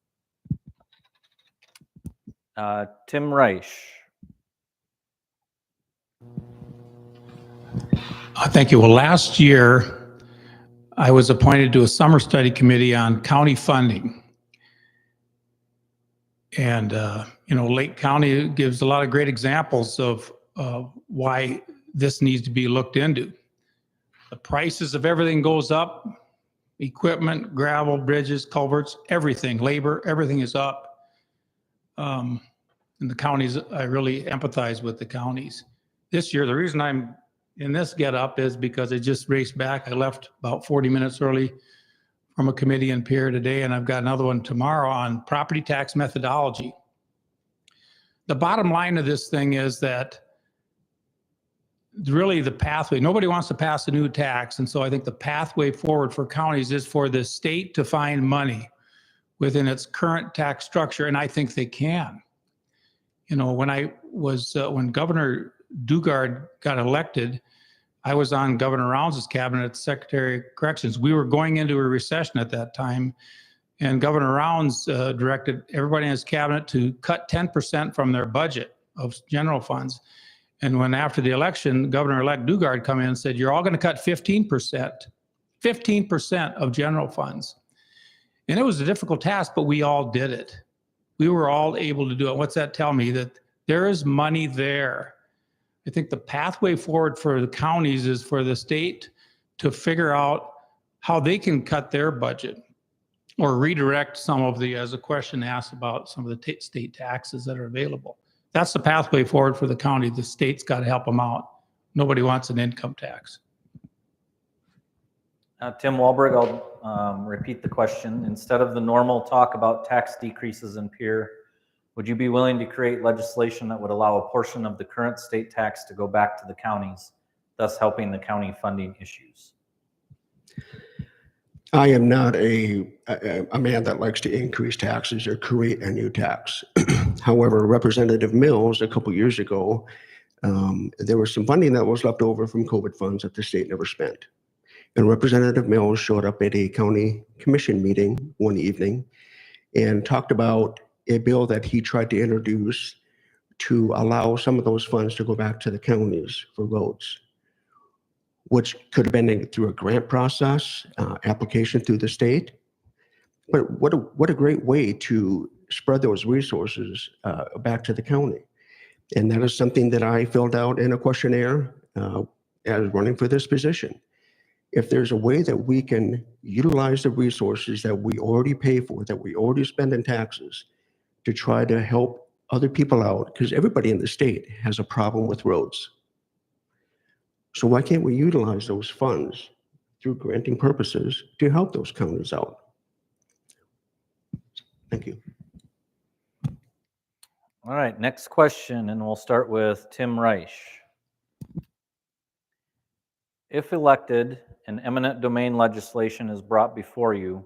Tim Reich. Thank you. Well, last year, I was appointed to a summer study committee on county funding. And, Lake County gives a lot of great examples of why this needs to be looked into. The prices of everything goes up, equipment, gravel, bridges, culverts, everything, labor, everything is up. And the counties, I really empathize with the counties. This year, the reason I'm in this get-up is because I just raced back. I left about 40 minutes early from a committee in Pierre today, and I've got another one tomorrow on property tax methodology. The bottom line of this thing is that really the pathway, nobody wants to pass a new tax, and so I think the pathway forward for counties is for the state to find money within its current tax structure, and I think they can. When Governor Dugard got elected, I was on Governor Rounds' cabinet, Secretary of Corrections. We were going into a recession at that time, and Governor Rounds directed everybody in his cabinet to cut 10% from their budget of general funds. And when after the election, Governor-elect Dugard come in and said, you're all going to cut 15% of general funds. And it was a difficult task, but we all did it. We were all able to do it. What's that tell me? That there is money there. I think the pathway forward for the counties is for the state to figure out how they can cut their budget or redirect some of the, as a question asked about some of the state taxes that are available. That's the pathway forward for the county. The state's got to help them out. Nobody wants an income tax. Tim Walberg, I'll repeat the question. Instead of the normal talk about tax decreases in Pierre, would you be willing to create legislation that would allow a portion of the current state tax to go back to the counties, thus helping the county funding issues? I am not a man that likes to increase taxes or create a new tax. However, Representative Mills, a couple years ago, there was some funding that was left over from COVID funds that the state never spent. And Representative Mills showed up at a county commission meeting one evening and talked about a bill that he tried to introduce to allow some of those funds to go back to the counties for roads, which could have been through a grant process, application through the state. But what a great way to spread those resources back to the county. And that is something that I filled out in a questionnaire as running for this position. If there's a way that we can utilize the resources that we already pay for, that we already spend in taxes, to try to help other people out, because everybody in the state has a problem with roads. So why can't we utilize those funds through granting purposes to help those counties out? Thank you. All right, next question, and we'll start with Tim Reich. If elected and eminent domain legislation is brought before you,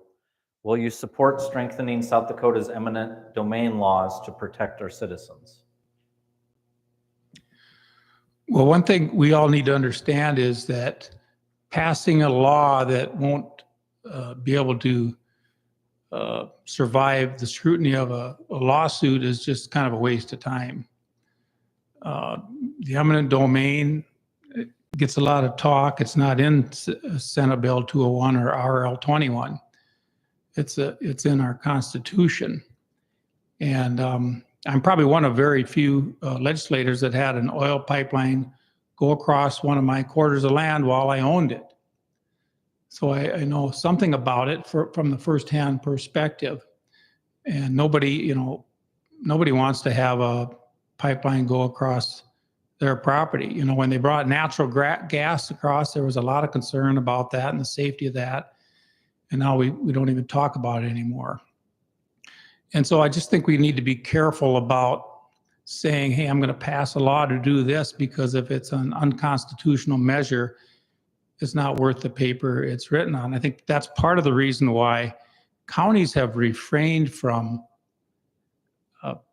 will you support strengthening South Dakota's eminent domain laws to protect our citizens? Well, one thing we all need to understand is that passing a law that won't be able to survive the scrutiny of a lawsuit is just kind of a waste of time. The eminent domain gets a lot of talk. It's not in Senate Bill 201 or RL 21. It's in our Constitution. And I'm probably one of very few legislators that had an oil pipeline go across one of my quarters of land while I owned it. So I know something about it from the firsthand perspective. And nobody wants to have a pipeline go across their property. When they brought natural gas across, there was a lot of concern about that and the safety of that. And now we don't even talk about it anymore. And so I just think we need to be careful about saying, hey, I'm going to pass a law to do this, because if it's an unconstitutional measure, it's not worth the paper it's written on. I think that's part of the reason why counties have refrained from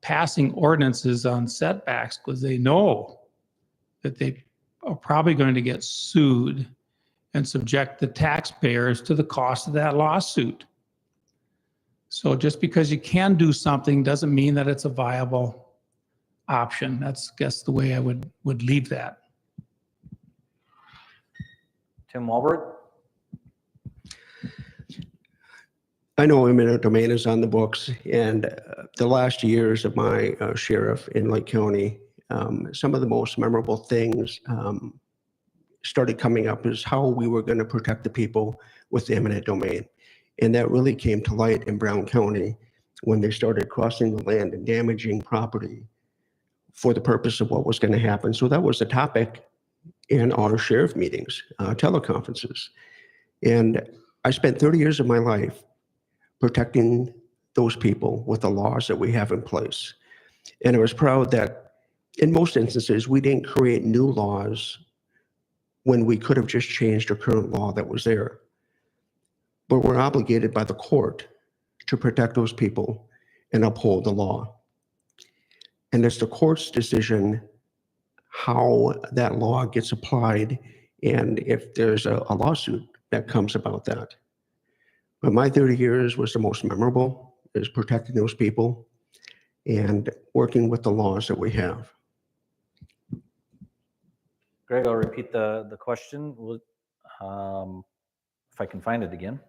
passing ordinances on setbacks, because they know that they are probably going to get sued and subject the taxpayers to the cost of that lawsuit. So just because you can do something doesn't mean that it's a viable option. That's, I guess, the way I would leave that. Tim Walberg? I know eminent domain is on the books, and the last years of my sheriff in Lake County, some of the most memorable things started coming up is how we were going to protect the people with the eminent domain. And that really came to light in Brown County when they started crossing the land and damaging property for the purpose of what was going to happen. So that was the topic in our sheriff meetings, teleconferences. And I spent 30 years of my life protecting those people with the laws that we have in place. And I was proud that in most instances, we didn't create new laws when we could have just changed a current law that was there. But we're obligated by the court to protect those people and uphold the law. And it's the court's decision how that law gets applied and if there's a lawsuit that comes about that. But my 30 years was the most memorable, is protecting those people and working with the laws that we have. Greg, I'll repeat the question, if I can find it again.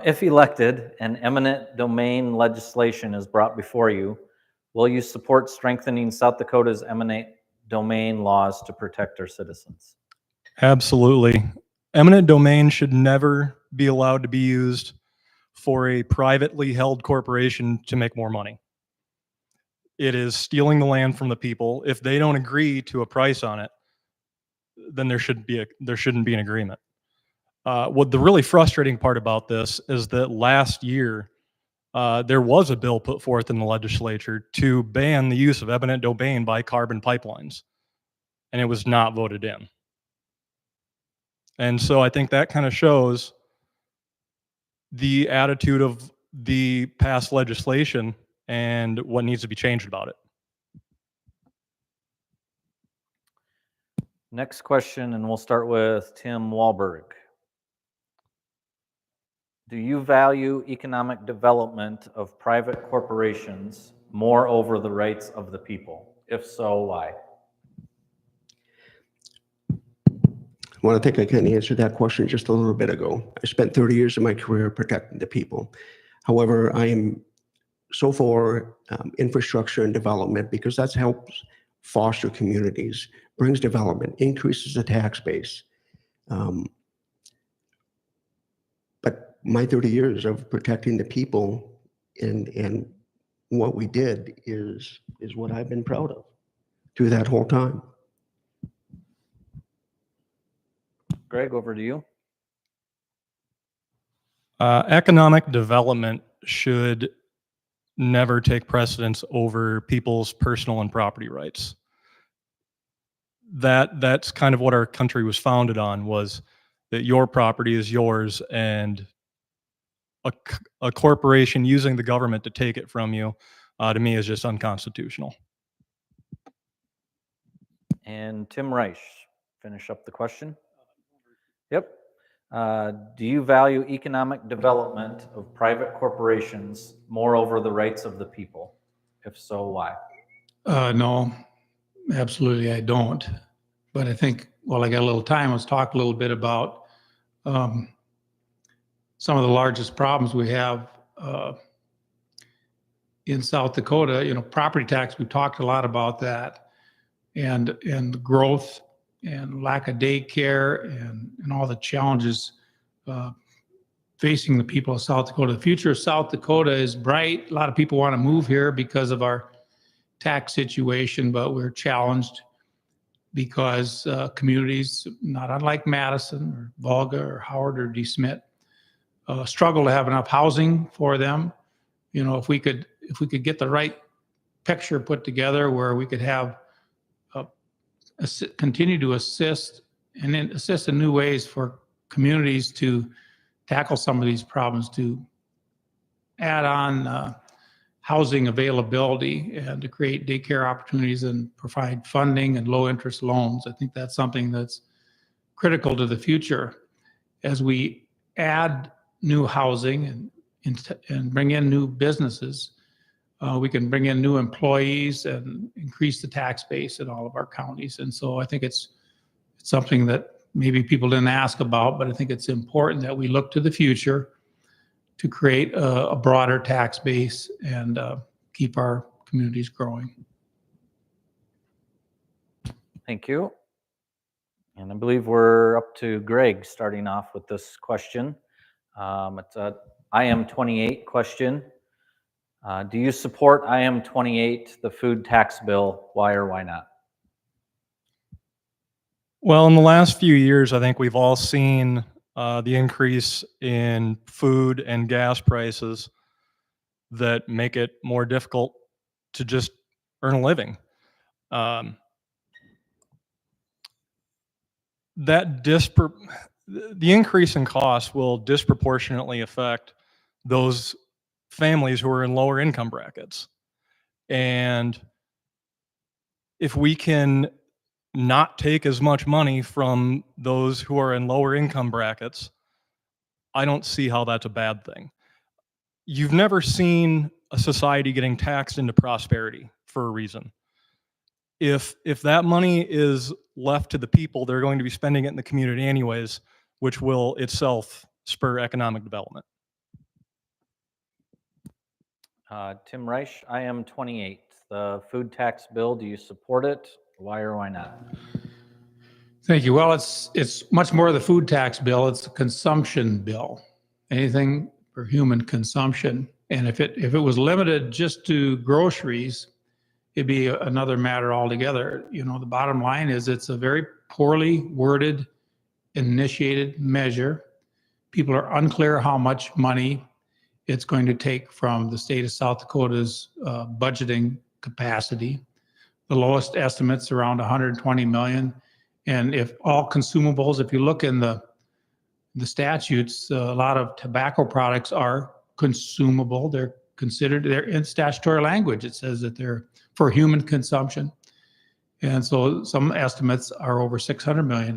If elected and eminent domain legislation is brought before you, will you support strengthening South Dakota's eminent domain laws to protect our citizens? Absolutely. Eminent domain should never be allowed to be used for a privately held corporation to make more money. It is stealing the land from the people. If they don't agree to a price on it, then there shouldn't be an agreement. What the really frustrating part about this is that last year there was a bill put forth in the legislature to ban the use of eminent domain by carbon pipelines, and it was not voted in. And so I think that kind of shows the attitude of the past legislation and what needs to be changed about it. Next question, and we'll start with Tim Walberg. Do you value economic development of private corporations more over the rights of the people? If so, why? Well, I think I can answer that question just a little bit ago. I spent 30 years of my career protecting the people. However, I am so for infrastructure and development because that helps foster communities, brings development, increases the tax base. But my 30 years of protecting the people and what we did is what I've been proud of through that whole time. Greg, over to you. Economic development should never take precedence over people's personal and property rights. That's kind of what our country was founded on, was that your property is yours, and a corporation using the government to take it from you, to me, is just unconstitutional. And Tim Reich, finish up the question. Yep. Do you value economic development of private corporations more over the rights of the people? If so, why? No, absolutely I don't. But I think, while I got a little time, let's talk a little bit about some of the largest problems we have in South Dakota. Property tax, we've talked a lot about that, and growth and lack of daycare and all the challenges facing the people of South Dakota. The future of South Dakota is bright. A lot of people want to move here because of our tax situation, but we're challenged because communities, not unlike Madison or Volga or Howard or DeSmet, struggle to have enough housing for them. If we could get the right picture put together where we could have continue to assist and then assist in new ways for communities to tackle some of these problems, to add on housing availability and to create daycare opportunities and provide funding and low interest loans. I think that's something that's critical to the future. As we add new housing and bring in new businesses, we can bring in new employees and increase the tax base in all of our counties. And so I think it's something that maybe people didn't ask about, but I think it's important that we look to the future to create a broader tax base and keep our communities growing. Thank you. And I believe we're up to Greg starting off with this question. It's a IM 28 question. Do you support IM 28, the food tax bill? Why or why not? Well, in the last few years, I think we've all seen the increase in food and gas prices that make it more difficult to just earn a living. The increase in costs will disproportionately affect those families who are in lower income brackets. And if we can not take as much money from those who are in lower income brackets, I don't see how that's a bad thing. You've never seen a society getting taxed into prosperity for a reason. If that money is left to the people, they're going to be spending it in the community anyways, which will itself spur economic development. Tim Reich, IM 28, the food tax bill. Do you support it? Why or why not? Thank you. Well, it's much more the food tax bill. It's a consumption bill. Anything for human consumption. And if it was limited just to groceries, it'd be another matter altogether. The bottom line is it's a very poorly worded, initiated measure. People are unclear how much money it's going to take from the state of South Dakota's budgeting capacity. The lowest estimates around 120 million. And if all consumables, if you look in the statutes, a lot of tobacco products are consumable. They're in statutory language. It says that they're for human consumption. And so some estimates are over $600 million.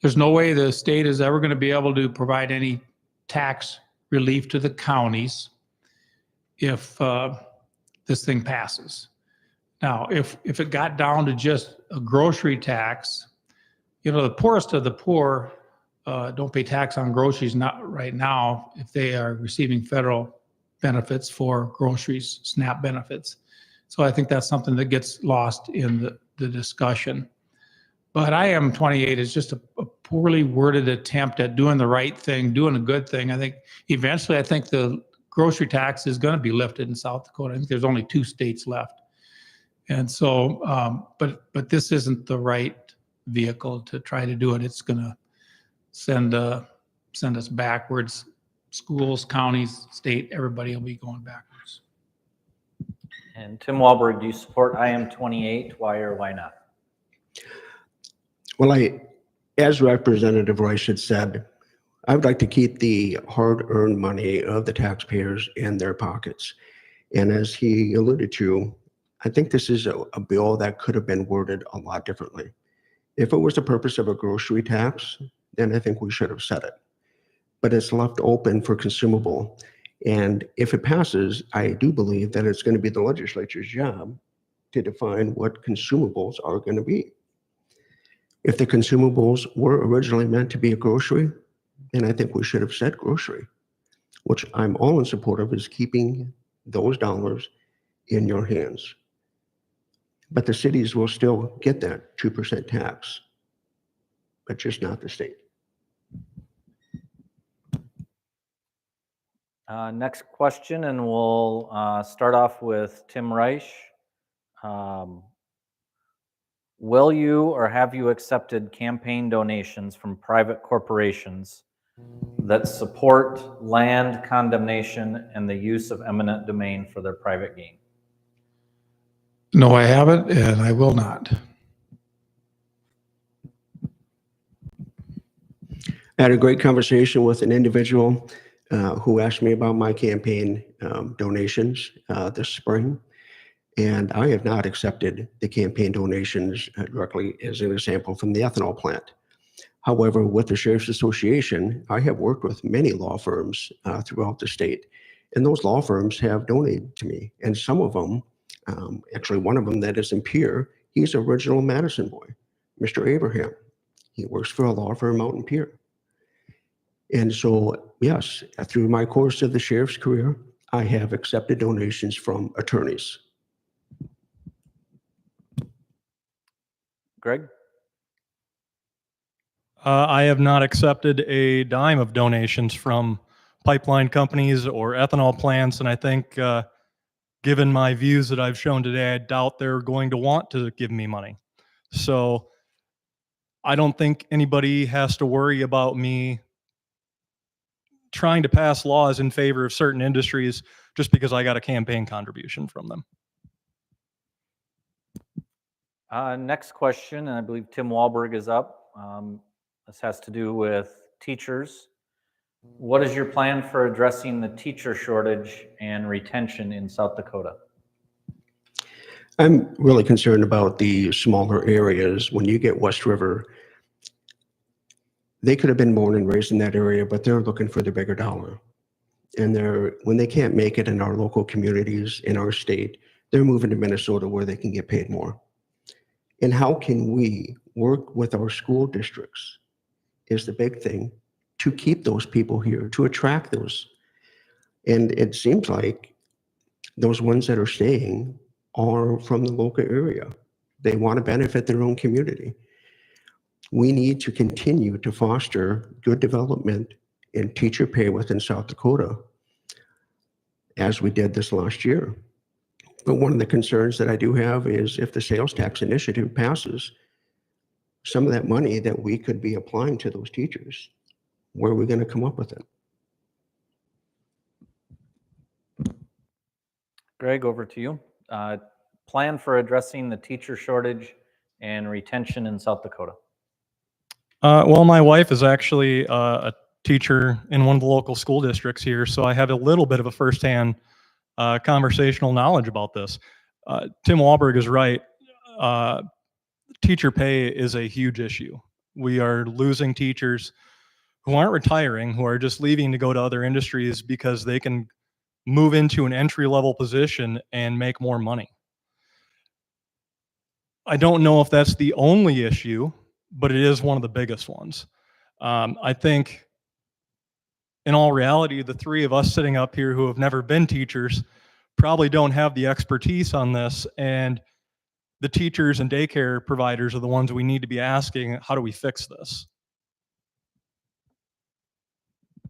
There's no way the state is ever going to be able to provide any tax relief to the counties if this thing passes. Now, if it got down to just a grocery tax, the poorest of the poor don't pay tax on groceries not right now if they are receiving federal benefits for groceries, SNAP benefits. So I think that's something that gets lost in the discussion. But IM 28 is just a poorly worded attempt at doing the right thing, doing a good thing. I think eventually, the grocery tax is going to be lifted in South Dakota. I think there's only 2 states left. And so, but this isn't the right vehicle to try to do it. It's going to send us backwards schools, counties, state, everybody will be going backwards. And Tim Walberg, do you support IM 28? Why or why not? Well, as Representative Rice had said, I would like to keep the hard-earned money of the taxpayers in their pockets. And as he alluded to, I think this is a bill that could have been worded a lot differently. If it was the purpose of a grocery tax, then I think we should have said it. But it's left open for consumable. And if it passes, I do believe that it's going to be the legislature's job to define what consumables are going to be. If the consumables were originally meant to be a grocery, then I think we should have said grocery, which I'm all in support of, is keeping those dollars in your hands. But the cities will still get that 2% tax, but just not the state. Next question, and we'll start off with Tim Reich. Will you or have you accepted campaign donations from private corporations that support land condemnation and the use of eminent domain for their private gain? No, I haven't, and I will not. I had a great conversation with an individual who asked me about my campaign donations this spring. And I have not accepted the campaign donations directly, as an example, from the ethanol plant. However, with the Sheriff's Association, I have worked with many law firms throughout the state, and those law firms have donated to me. And some of them, actually one of them that is in Pierre, he's an original Madison boy, Mr. Abraham. He works for a law firm out in Pierre. And so, yes, through my course of the sheriff's career, I have accepted donations from attorneys. Greg? I have not accepted a dime of donations from pipeline companies or ethanol plants, and I think, given my views that I've shown today, I doubt they're going to want to give me money. So I don't think anybody has to worry about me trying to pass laws in favor of certain industries just because I got a campaign contribution from them. Next question, and I believe Tim Walberg is up. This has to do with teachers. What is your plan for addressing the teacher shortage and retention in South Dakota? I'm really concerned about the smaller areas. When you get West River, they could have been born and raised in that area, but they're looking for the bigger dollar. And when they can't make it in our local communities, in our state, they're moving to Minnesota where they can get paid more. And how can we work with our school districts is the big thing to keep those people here, to attract those. And it seems like those ones that are staying are from the local area. They want to benefit their own community. We need to continue to foster good development in teacher pay within South Dakota, as we did this last year. But one of the concerns that I do have is if the sales tax initiative passes, some of that money that we could be applying to those teachers, where are we going to come up with it? Greg, over to you. Plan for addressing the teacher shortage and retention in South Dakota. Well, my wife is actually a teacher in one of the local school districts here, so I have a little bit of a firsthand conversational knowledge about this. Tim Walberg is right. Teacher pay is a huge issue. We are losing teachers who aren't retiring, who are just leaving to go to other industries because they can move into an entry-level position and make more money. I don't know if that's the only issue, but it is one of the biggest ones. I think in all reality, the three of us sitting up here who have never been teachers probably don't have the expertise on this, and the teachers and daycare providers are the ones we need to be asking, how do we fix this?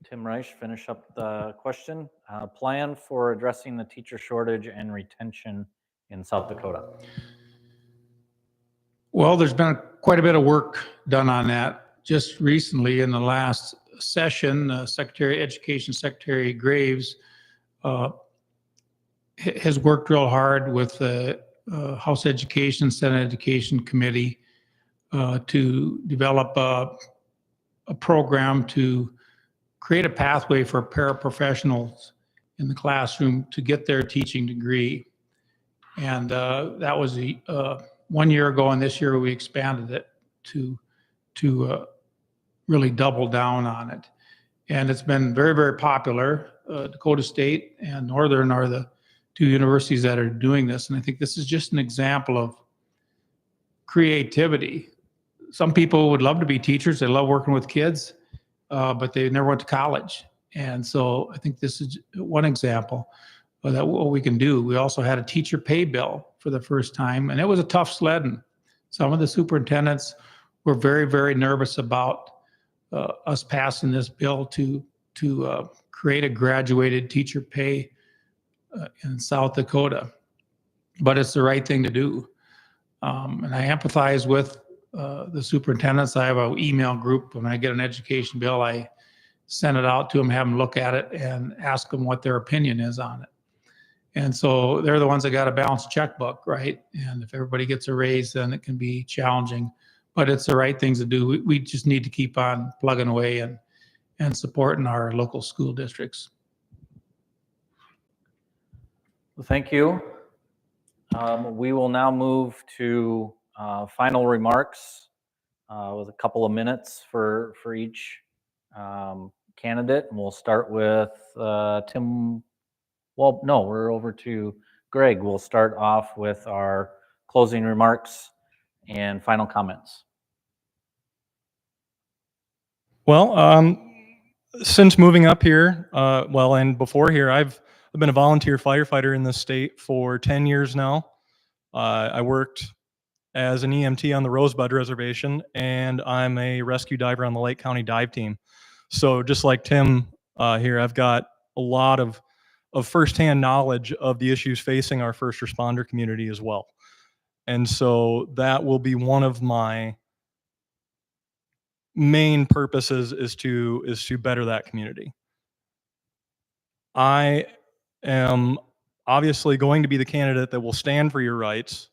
Tim Reich, finish up the question. Plan for addressing the teacher shortage and retention in South Dakota. Well, there's been quite a bit of work done on that just recently in the last session, Education Secretary Graves has worked real hard with the House Education, Senate Education Committee to develop a program to create a pathway for paraprofessionals in the classroom to get their teaching degree. And that was 1 year ago, and this year we expanded it to really double down on it. And it's been very, very popular. Dakota State and Northern are the two universities that are doing this. And I think this is just an example of creativity. Some people would love to be teachers. They love working with kids, but they never went to college. And so I think this is one example of that what we can do. We also had a teacher pay bill for the first time, and it was a tough sledding. Some of the superintendents were very, very nervous about us passing this bill to create a graduated teacher pay in South Dakota. But it's the right thing to do. And I empathize with the superintendents. I have an email group. When I get an education bill, I send it out to them, have them look at it, and ask them what their opinion is on it. And so they're the ones that got a balanced checkbook, right? And if everybody gets a raise, then it can be challenging. But it's the right things to do. We just need to keep on plugging away and supporting our local school districts. Well, thank you. We will now move to final remarks with a couple of minutes for each candidate. And we'll start with Tim. Well, no, we're over to Greg. We'll start off with our closing remarks and final comments. Well, since moving up here, and before here, I've been a volunteer firefighter in this state for 10 years now. I worked as an EMT on the Rosebud Reservation, and I'm a rescue diver on the Lake County Dive Team. So just like Tim here, I've got a lot of firsthand knowledge of the issues facing our first responder community as well. And so that will be one of my main purposes is to better that community. I am obviously going to be the candidate that will stand for your rights,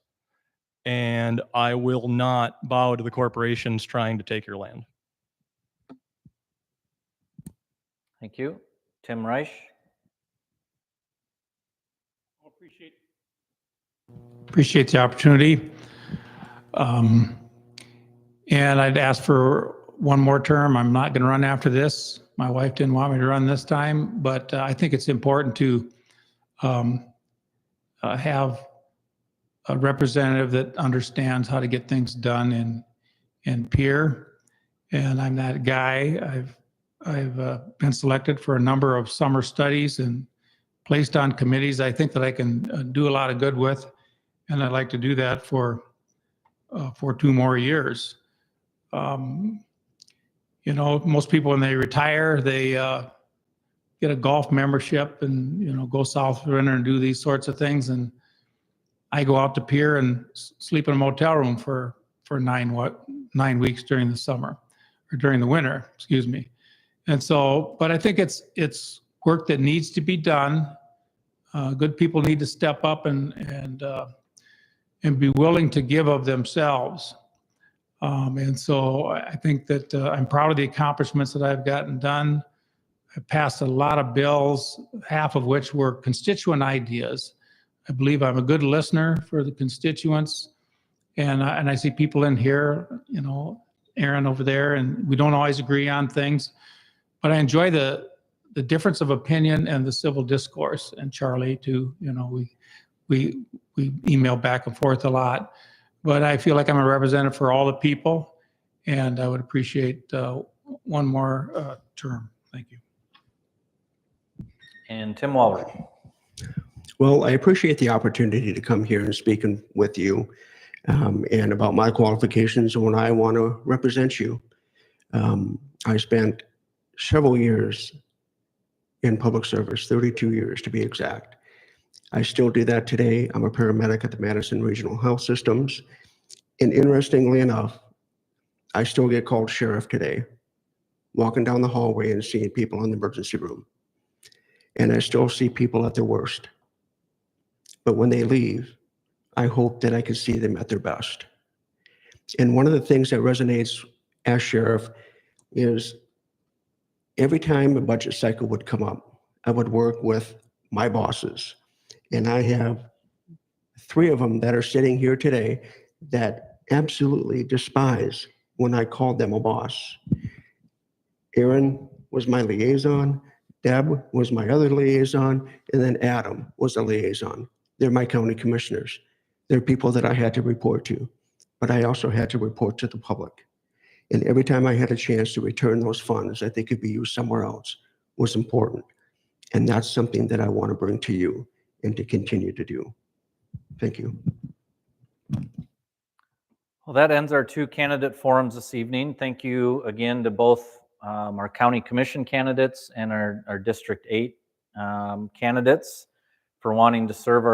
and I will not bow to the corporations trying to take your land. Thank you. Tim Reich. Appreciate the opportunity. And I'd ask for one more term. I'm not going to run after this. My wife didn't want me to run this time, but I think it's important to have a representative that understands how to get things done in Pierre. And I'm that guy. I've been selected for a number of summer studies and placed on committees I think that I can do a lot of good with. And I'd like to do that for 2 more years. You know, most people when they retire, they get a golf membership and, you know, go south for winter and do these sorts of things. And I go out to Pierre and sleep in a motel room for 9 weeks during the summer, or during the winter, excuse me. And so, but I think it's work that needs to be done. Good people need to step up and be willing to give of themselves. And so I think that I'm proud of the accomplishments that I've gotten done. I passed a lot of bills, half of which were constituent ideas. I believe I'm a good listener for the constituents. And I see people in here, you know, Aaron over there, and we don't always agree on things, but I enjoy the difference of opinion and the civil discourse. And Charlie too, you know, we email back and forth a lot, but I feel like I'm a representative for all the people, and I would appreciate one more term. Thank you. And Tim Walrich. Well, I appreciate the opportunity to come here and speak with you and about my qualifications and when I want to represent you. I spent several years in public service, 32 years to be exact. I still do that today. I'm a paramedic at the Madison Regional Health Systems. And interestingly enough, I still get called sheriff today walking down the hallway and seeing people in the emergency room. And I still see people at their worst. But when they leave, I hope that I can see them at their best. And one of the things that resonates as sheriff is every time a budget cycle would come up, I would work with my bosses. And I have 3 of them that are sitting here today that absolutely despise when I called them a boss. Aaron was my liaison, Deb was my other liaison, and then Adam was a liaison. They're my county commissioners. They're people that I had to report to, but I also had to report to the public. And every time I had a chance to return those funds that they could be used somewhere else was important. And that's something that I want to bring to you and to continue to do. Thank you. Well, that ends our 2 candidate forums this evening. Thank you again to both our county commission candidates and our District 8 candidates for wanting to serve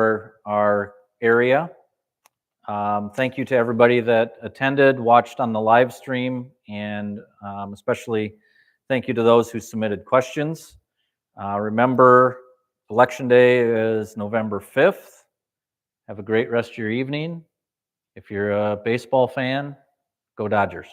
our area. Thank you to everybody that attended, watched on the live stream, and especially thank you to those who submitted questions. Remember, Election Day is November 5th. Have a great rest of your evening. If you're a baseball fan, go Dodgers.